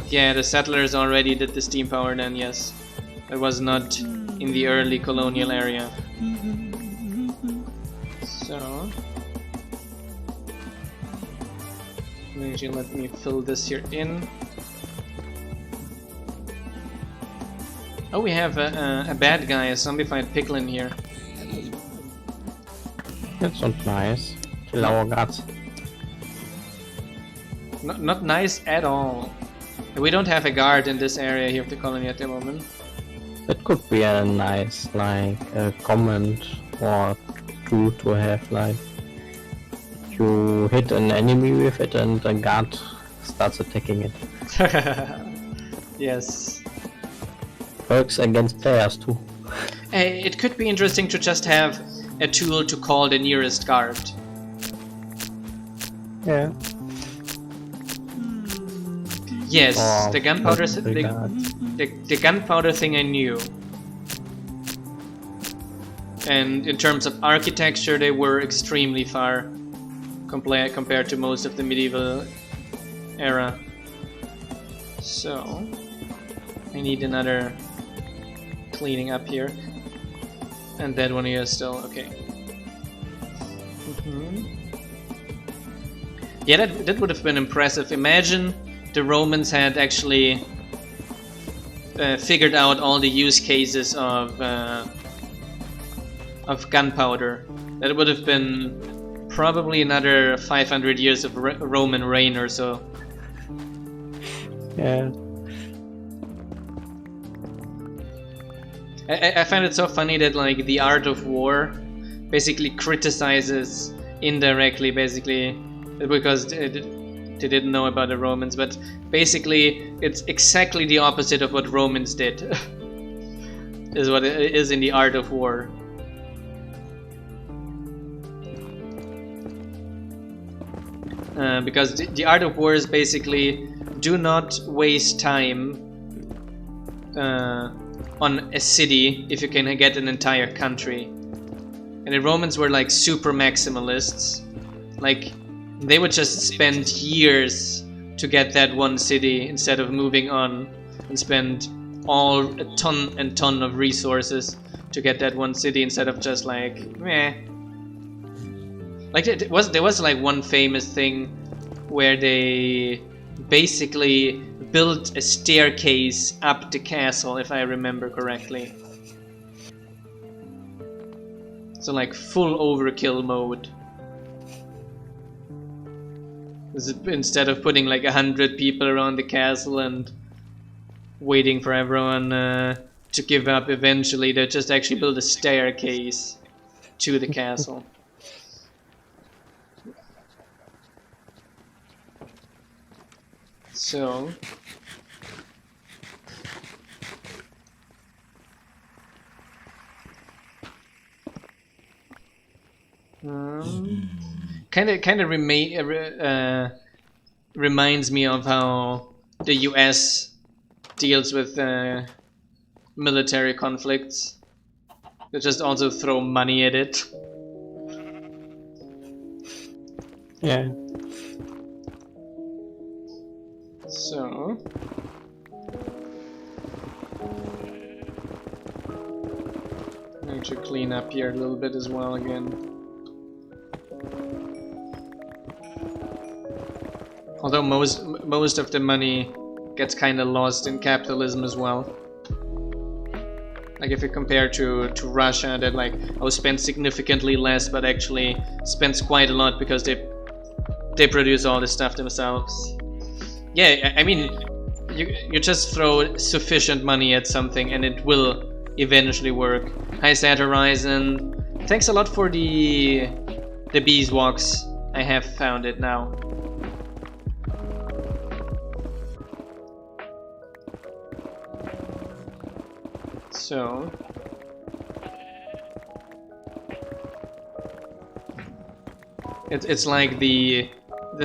Yeah, the settlers already did the steam power then, yes. It was not in the early colonial area. So... let me fill this here in. Oh, we have a bad guy, a zombified piglin here. That's not nice. Kill our guts. Not nice at all. We don't have a guard in this area here of the colony at the moment. That could be a nice, like, a comment or two to have, like, you hit an enemy with it and a guard starts attacking it. Yes. Works against players too. It could be interesting to just have a tool to call the nearest guard. Yeah. Yes, Or the gunpowder the gunpowder thing I knew. And in terms of architecture, they were extremely far compared to most of the medieval era. So I need another cleaning up here. And that one here is still okay. Yeah, that would have been impressive. Imagine the Romans had actually figured out all the use cases of gunpowder. That would have been probably another 500 years of Roman reign or so. Yeah. I find it so funny that like the art of war basically criticizes indirectly, basically, because they didn't know about the Romans, but basically it's exactly the opposite of what Romans did. Is what it is in the art of war. Because the art of war is basically do not waste time on a city if you can get an entire country. And the Romans were like super maximalists. Like they would just spend years to get that one city instead of moving on and spend a ton of resources to get that one city instead of just like meh. Like there was like one famous thing where they basically built a staircase up the castle, if I remember correctly. So like full overkill mode. Instead of putting like 100 people around the castle and waiting for everyone to give up eventually, they just actually built a staircase to the castle. So kind of reminds me of how the US deals with military conflicts. They just also throw money at it. Yeah. So I need to clean up here a little bit as well again. Although most of the money gets kind of lost in capitalism as well. Like if you compare to Russia, that like spend significantly less, but actually spends quite a lot because they produce all this stuff themselves. Yeah, I mean, you just throw sufficient money at something and it will eventually work. Hi Sad Horizon, thanks a lot for the beeswax. I have found it now. So it's like the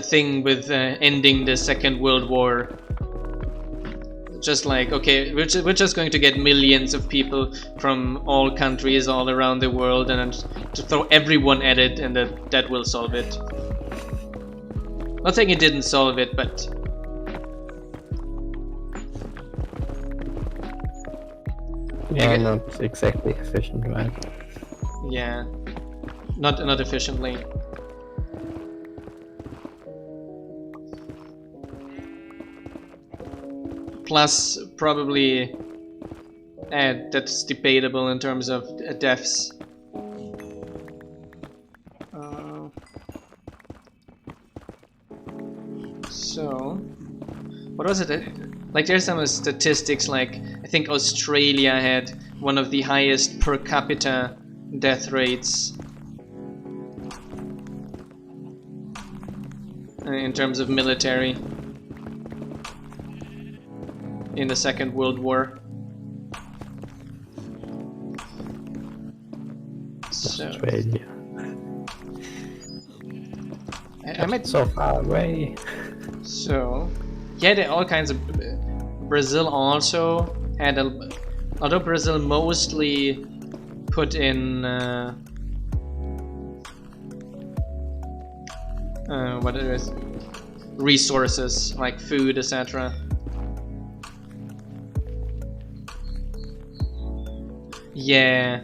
thing with ending the Second World War. Just like, okay, we're just going to get millions of people from all countries all around the world and to throw everyone at it, and that will solve it. Not saying it didn't solve it, but Yeah, not exactly efficient, right? yeah, not efficiently. Plus, probably, that's debatable in terms of deaths. So, what was it? Like, there's some statistics. Like, I think Australia had one of the highest per capita death rates in terms of military in the Second World War. Australia. I might So far away. So, yeah, there are all kinds of. Brazil also had although Brazil mostly put in what it is, resources like food, etc. Yeah,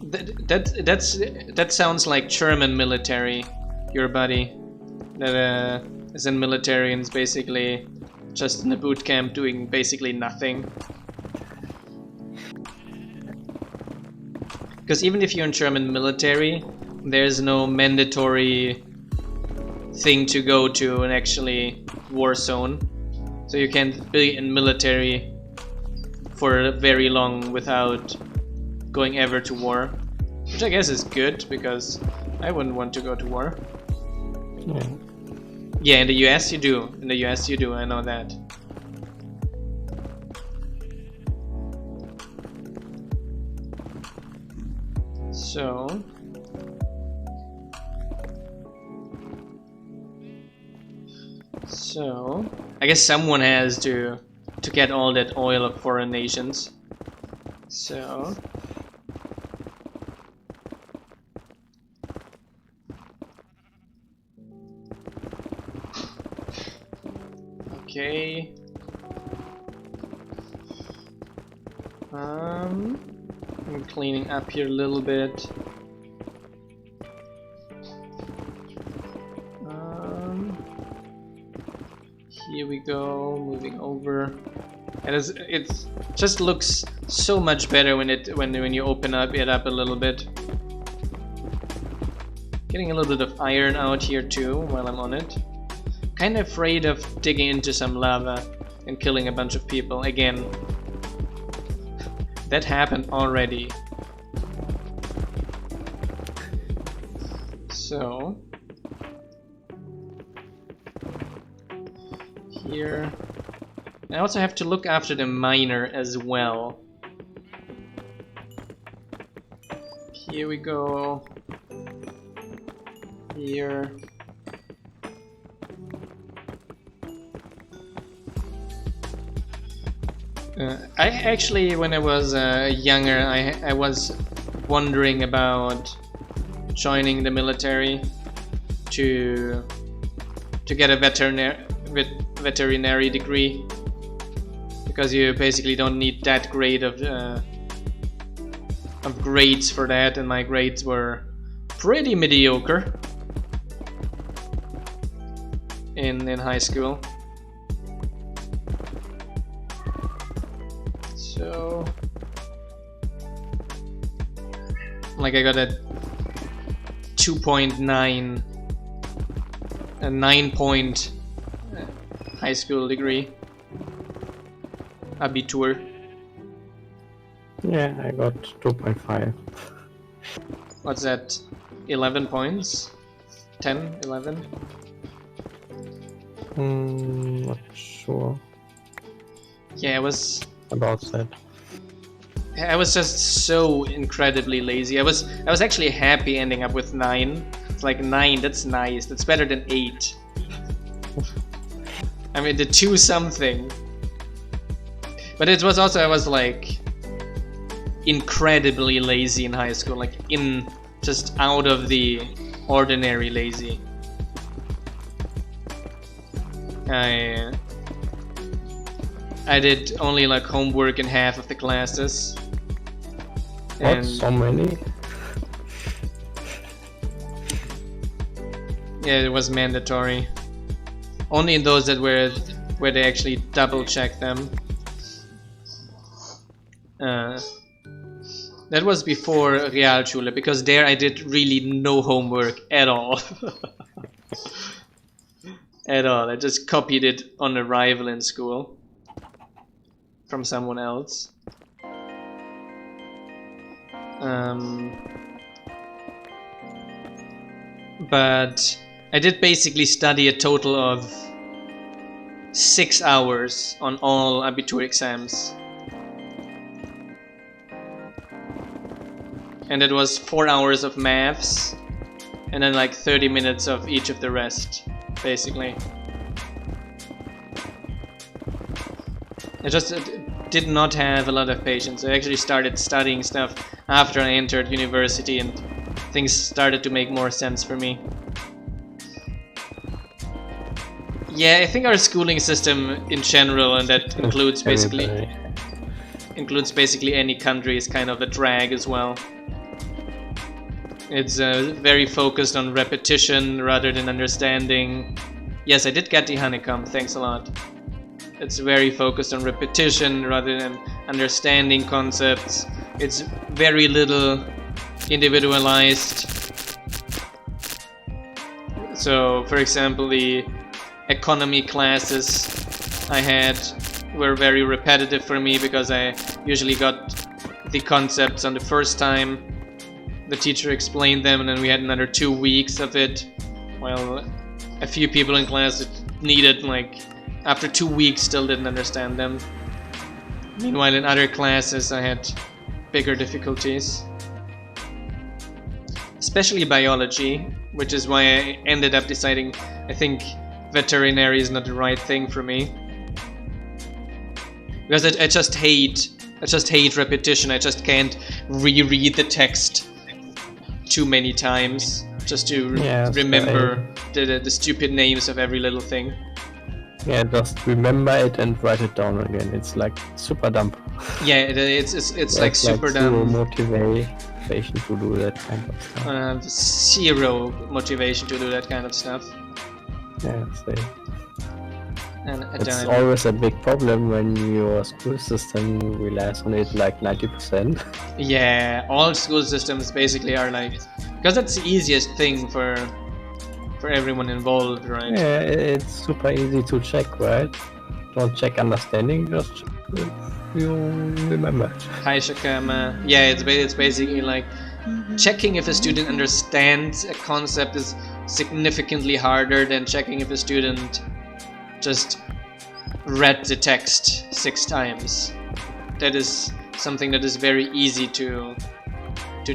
that sounds like German military. Your buddy that is in military and is basically just in a boot camp doing basically nothing. Because even if you're in German military, there's no mandatory thing to go to an actually war zone. So you can't be in military for very long without going ever to war. Which I guess is good, because I wouldn't want to go to war. Yeah. Yeah, in the US you do. In the US you do, I know that. So I guess someone has to get all that oil of foreign nations. So okay. I'm cleaning up here a little bit. Here we go, moving over. And it just looks so much better when you open it up a little bit. Getting a little bit of iron out here too while I'm on it. Kind of afraid of digging into some lava and killing a bunch of people again. That happened already. So here, I also have to look after the miner as well. Here we go. Here. I actually, when I was younger, I was wondering about joining the military to get a veterinary degree, because you basically don't need that grade of grades for that, and my grades were pretty mediocre in high school. So, like, I got a 2.9, a 9-point high school degree, Abitur. Yeah, I got 2.5. What's that? 11 points? 10? 11? Not sure Yeah, it was. about that. I was just so incredibly lazy. I was actually happy ending up with 9. It's like 9, that's nice. That's better than 8. I mean, the 2 something. But it was also, I was like incredibly lazy in high school, like just out of the ordinary lazy. I did only like homework in half of the classes. What? So many? Yeah, it was mandatory. Only in those that were where they actually double check them. That was before Realschule, because there I did really no homework at all. At all. I just copied it on arrival in school from someone else. But I did basically study a total of 6 hours on all Abitur exams. And it was 4 hours of maths, and then like 30 minutes of each of the rest, basically. I just did not have a lot of patience. I actually started studying stuff after I entered university, and things started to make more sense for me. Yeah, I think our schooling system in general, and that includes basically any country, is kind of a drag as well. It's very focused on repetition rather than understanding. Yes, I did get the honeycomb, thanks a lot. It's very focused on repetition rather than understanding concepts. It's very little individualized. So, for example, the economy classes I had were very repetitive for me, because I usually got the concepts on the first time. The teacher explained them, and then we had another 2 weeks of it, while a few people in class needed, like, after 2 weeks still didn't understand them. Meanwhile, in other classes I had bigger difficulties. Especially biology, which is why I ended up deciding I think veterinary is not the right thing for me. Because I just hate repetition. I just can't reread the text too many times just to remember the stupid names of every little thing. Yeah, just remember it and write it down again. It's like super dumb. Yeah, it's like super dumb. Zero motivation to do that kind of stuff. Zero motivation to do that kind of stuff. Yeah, same. And it's always a big problem when your school system relies on it like 90%. Yeah, all school systems basically are like, because that's the easiest thing for everyone involved, right? Yeah, it's super easy to check, right? Don't check understanding, just check you remember. Hi Shakama. Yeah, it's basically like checking if a student understands a concept is significantly harder than checking if a student just read the text 6 times. That is something that is very easy to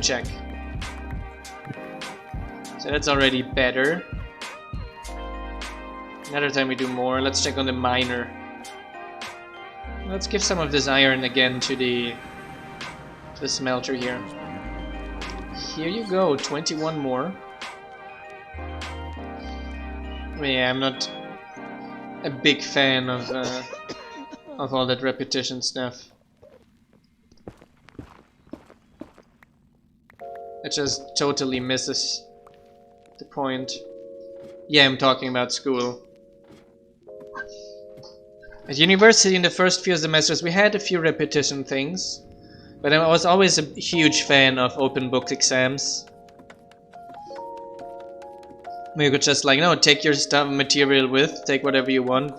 check. So that's already better. Another time we do more. Let's check on the minor. Let's give some of this iron again to the smelter here. Here you go, 21 more. Yeah, I'm not a big fan of all that repetition stuff. It just totally misses the point. Yeah, I'm talking about school. At university, in the first few semesters, we had a few repetition things, but I was always a huge fan of open book exams. You could just like, no, take your stuff, material with, take whatever you want,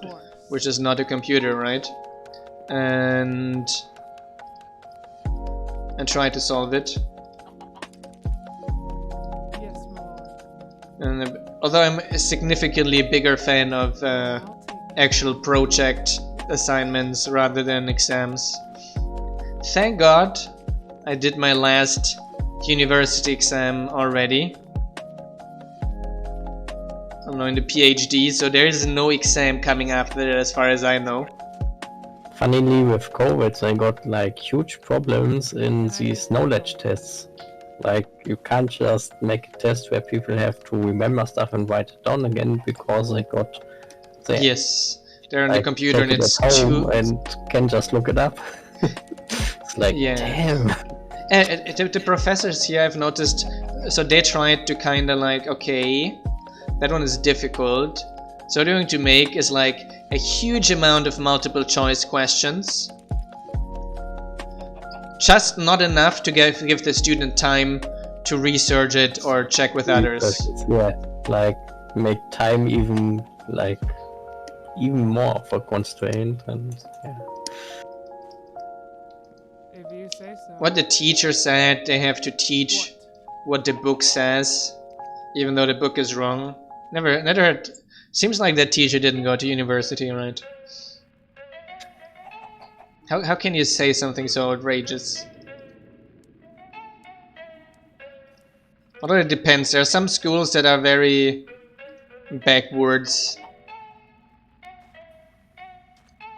which is not a computer, right? And try to solve it. And although I'm a significantly bigger fan of actual project assignments rather than exams. Thank God I did my last university exam already. I'm now in the PhD, so there is no exam coming after that as far as I know. Funnily, with COVID, I got like huge problems in these knowledge tests. Like, you can't just make a test where people have to remember stuff and write it down again because they got the, yes, they're on the computer and it's too and can just look it up. It's like, yeah. Damn. And the professors here, I've noticed, so they tried to kind of like, okay, that one is difficult, so what they're going to make is like a huge amount of multiple choice questions. Just not enough to give the student time to research it or check with others. Yeah, like make time even more of a constraint, and yeah. If you say so. What the teacher said, they have to teach what the book says, even though the book is wrong. Never heard. Seems like that teacher didn't go to university, right? How can you say something so outrageous? Although it depends. There are some schools that are very backwards.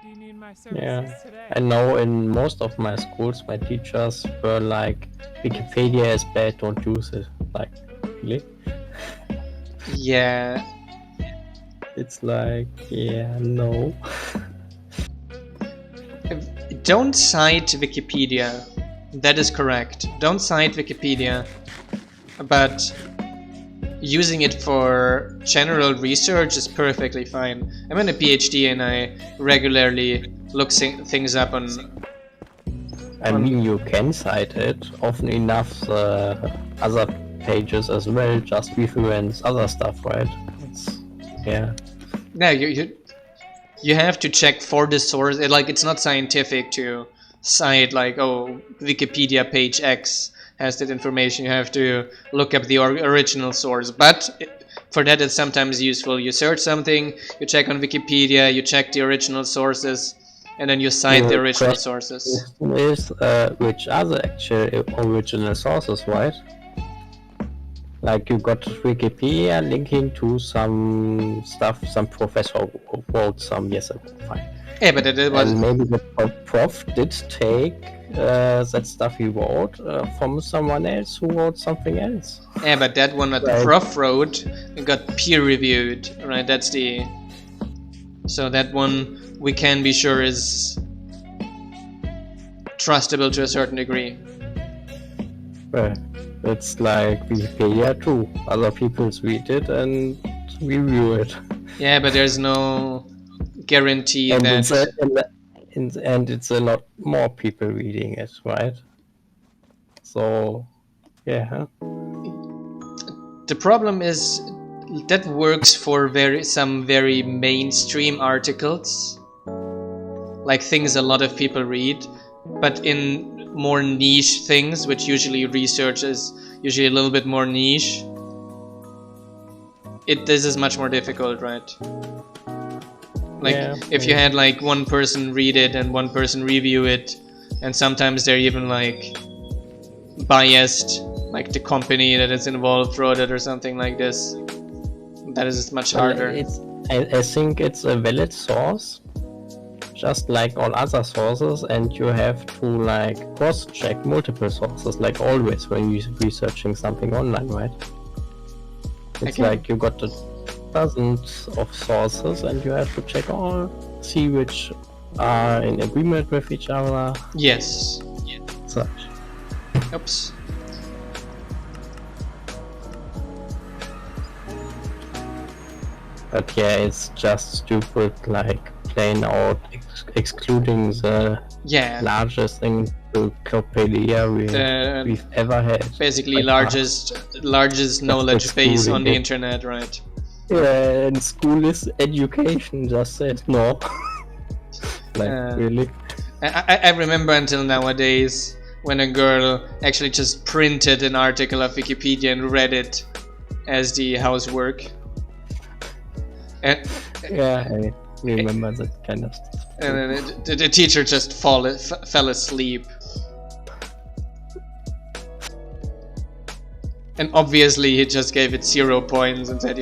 Do you need my services Yeah, today? I know in most of my schools, my teachers were like, Wikipedia is bad, don't use it. Like, really? Yeah. It's like, yeah, no. Don't cite Wikipedia. That is correct. Don't cite Wikipedia. But using it for general research is perfectly fine. I'm in a PhD and I regularly look things up on... I mean, you can cite it often enough, other pages as well, just reference other stuff, right? Yeah. No, you have to check for the source. It's not scientific to cite like, oh, Wikipedia page X has that information. You have to look up the original source. But for that, it's sometimes useful. You search something, you check on Wikipedia, you check the original sources, and then you cite the original sources. Is which other actual original sources, right? Like, you got Wikipedia linking to some stuff some professor wrote some years ago, fine. Yeah, but it was... And maybe the prof did take that stuff he wrote from someone else who wrote something else. Yeah, but that one that the prof wrote, it got peer reviewed, right? That's the... So that one we can be sure is trustable to a certain degree. Well, it's like Wikipedia too. Other people read it and review it. Yeah, but there's no guarantee and that... it's a lot more people reading it, right? So, yeah. The problem is that works for some very mainstream articles, like things a lot of people read, but in more niche things, which usually research is usually a little bit more niche, this is much more difficult, right? Like, Yeah, if you had like one person read it and one person review it, and sometimes they're even like biased, like the company that is involved wrote it or something like this, that is much harder. I think it's a valid source, just like all other sources, and you have to like cross-check multiple sources, like always when you're researching something online, right? It's like you got dozens of sources, and you have to check all, see which are in agreement with each other. Yes. Such. Oops. But yeah, it's just stupid, like plain out excluding the largest encyclopedia we've ever had. Basically, largest knowledge base on the internet, right? Yeah, and school is education. Just said no. Like really. I remember until nowadays when a girl actually just printed an article of Wikipedia and read it as the housework. Yeah, I remember that kind of stuff. And then the teacher just fell asleep. And obviously he just gave it 0 points and said,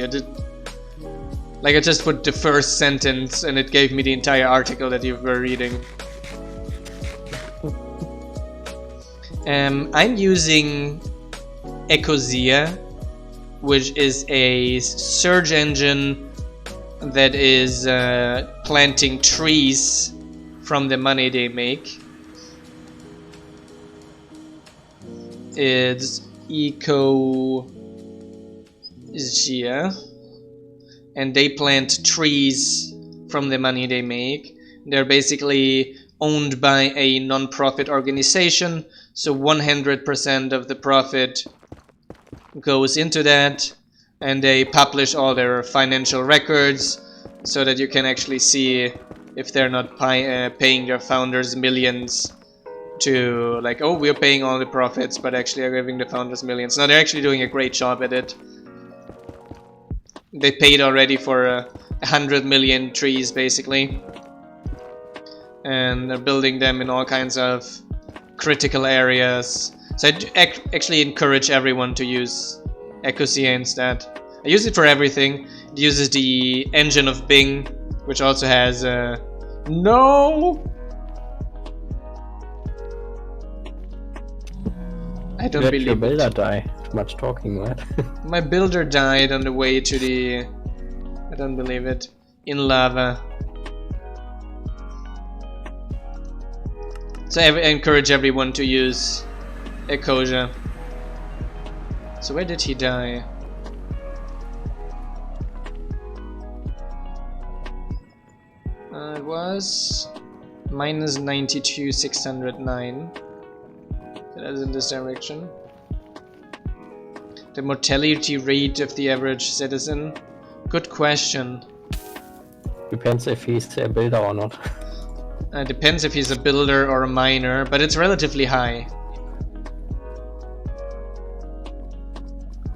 like, I just put the first sentence and it gave me the entire article that you were reading. I'm using Ecosia, which is a search engine that is planting trees from the money they make. It's Ecosia, and they plant trees from the money they make. They're basically owned by a non-profit organization, so 100% of the profit goes into that, and they publish all their financial records so that you can actually see if they're not paying their founders millions to, like, oh, we're paying all the profits, but actually are giving the founders millions. No, they're actually doing a great job at it. They paid already for 100 million trees, basically. And they're building them in all kinds of critical areas. So I actually encourage everyone to use Ecosia instead. I use it for everything. It uses the engine of Bing, which also has no! I don't believe your builder it. die. Too much talking, right? My builder died on the way to the... I don't believe it. In lava. So I encourage everyone to use Ecosia. So where did he die? It was minus 92,609. That is in this direction. The mortality rate of the average citizen. Good question. Depends if he's a builder or not. Depends if he's a builder or a miner, but it's relatively high.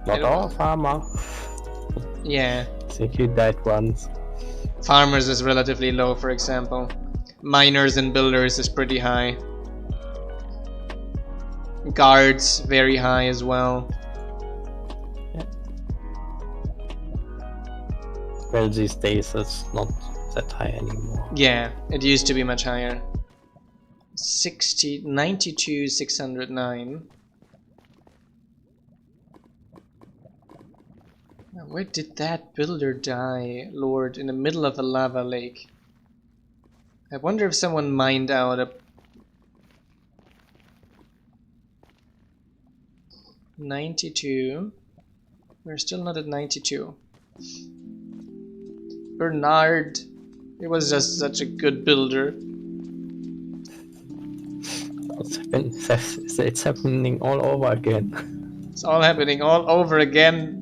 Not all farmer. Yeah. I think he died once. Farmers is relatively low, for example. Miners and builders is pretty high. Guards, very high as well. Yeah. Well, these days it's not that high anymore. Yeah, it used to be much higher. 92,609. Now, where did that builder die, Lord? In the middle of a lava lake. I wonder if someone mined out a... 92. We're still not at 92. Bernard. He was just such a good builder. It's happening all over again. It's all happening all over again.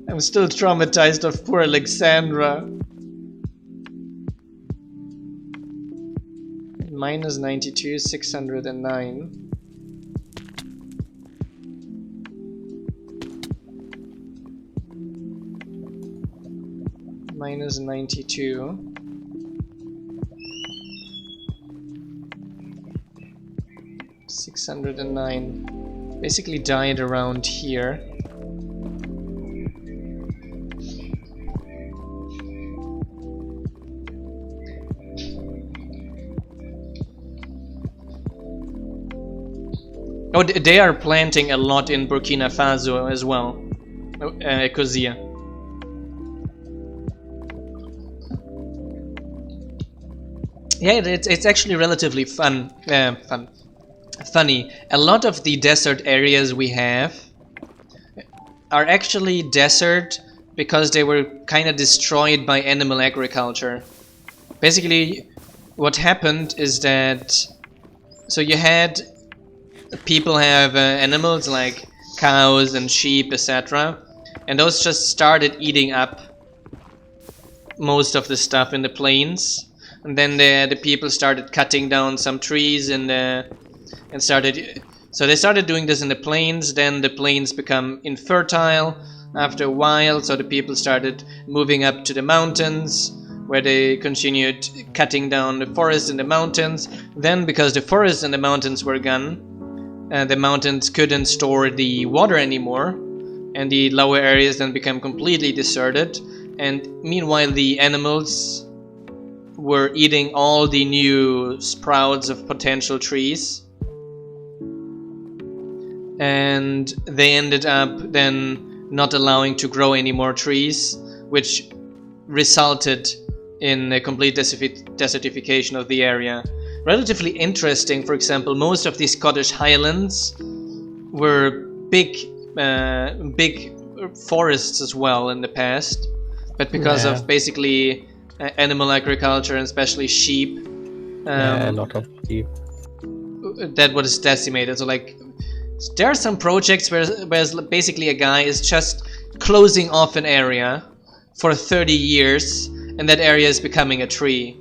I'm still traumatized of poor minus 92, 609. Minus 92. $609. Basically died around here. Oh, they are planting a lot in Burkina Faso as well. Ecosia. Yeah, it's actually relatively funny. A lot of the desert areas we have are actually desert because they were kind of destroyed by animal agriculture. Basically, what happened is that so you had people have animals like cows and sheep, etc., and those just started eating up most of the stuff in the plains. And then the people started cutting down some trees and started. So they started doing this in the plains. Then the plains become infertile after a while. So the people started moving up to the mountains, where they continued cutting down the forests in the mountains. Then, because the forests and the mountains were gone, the mountains couldn't store the water anymore, and the lower areas then became completely deserted. And meanwhile, the animals were eating all the new sprouts of potential trees, and they ended up then not allowing to grow any more trees, which resulted in a complete desertification of the area. Relatively interesting, for example, most of the Scottish Highlands were big forests as well in the past, but because of basically animal agriculture and especially sheep, a lot of sheep, that was decimated. So like there are some projects where basically a guy is just closing off an area for 30 years and that area is becoming a tree.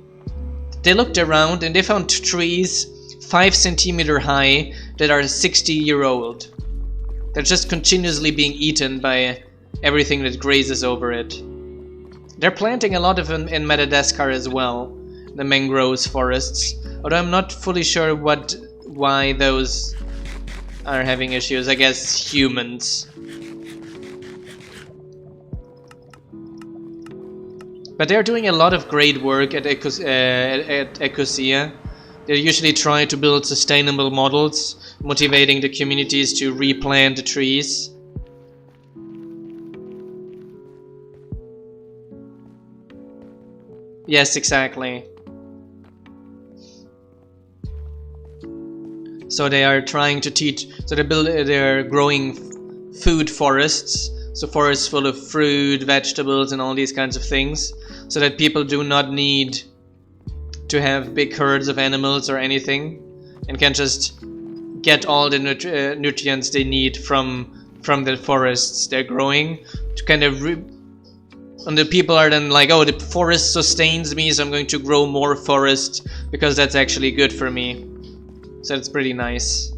They looked around and they found trees 5 centimeters high that are 60-year-old. They're just continuously being eaten by everything that grazes over it. They're planting a lot of them in Madagascar as well, the mangroves forests. Although I'm not fully sure why those are having issues. I guess humans. But they're doing a lot of great work at Ecosia. They usually try to build sustainable models, motivating the communities to replant the trees. Yes, exactly. So they are trying to teach. So they're growing food forests. So forests full of fruit, vegetables, and all these kinds of things, so that people do not need to have big herds of animals or anything, and can just get all the nutrients they need from the forests they're growing. To kind of and the people are then like, oh, the forest sustains me, so I'm going to grow more forest because that's actually good for me. So it's pretty nice.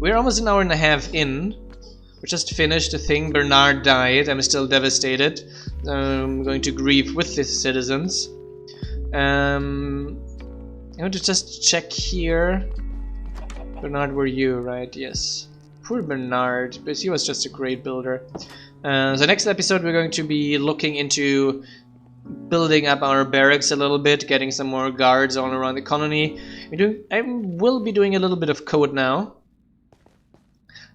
We're almost an hour and a half in. We just finished the thing. Bernard died. I'm still devastated. I'm going to grieve with the citizens. I'm going to just check here. Bernard, were you, right? Yes. Poor Bernard, but he was just a great builder. The next episode we're going to be looking into building up our barracks a little bit, getting some more guards all around the colony. I will be doing a little bit of code now.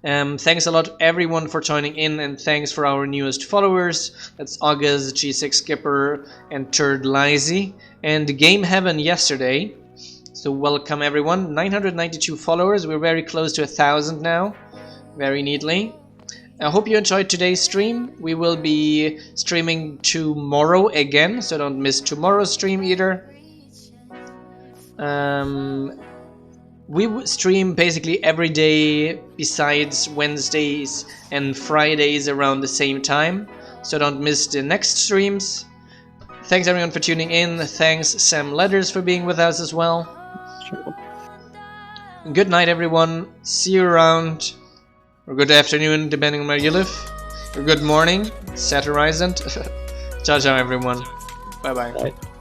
Thanks a lot everyone for joining in, and thanks for our newest followers. That's August, G6 Skipper, and Turd Lizy, and Game Heaven yesterday. So welcome everyone. 992 followers. We're very close to 1,000 now. Very neatly. I hope you enjoyed today's stream. We will be streaming tomorrow again, so don't miss tomorrow's stream either. We stream basically every day besides Wednesdays and Fridays around the same time, so don't miss the next streams. Thanks everyone for tuning in. Thanks Sam Letters for being with us as well. Sure. Good night everyone. See you around. Or good afternoon depending on where you live. Or good morning. Satirizant. Ciao ciao everyone. Bye bye. Right.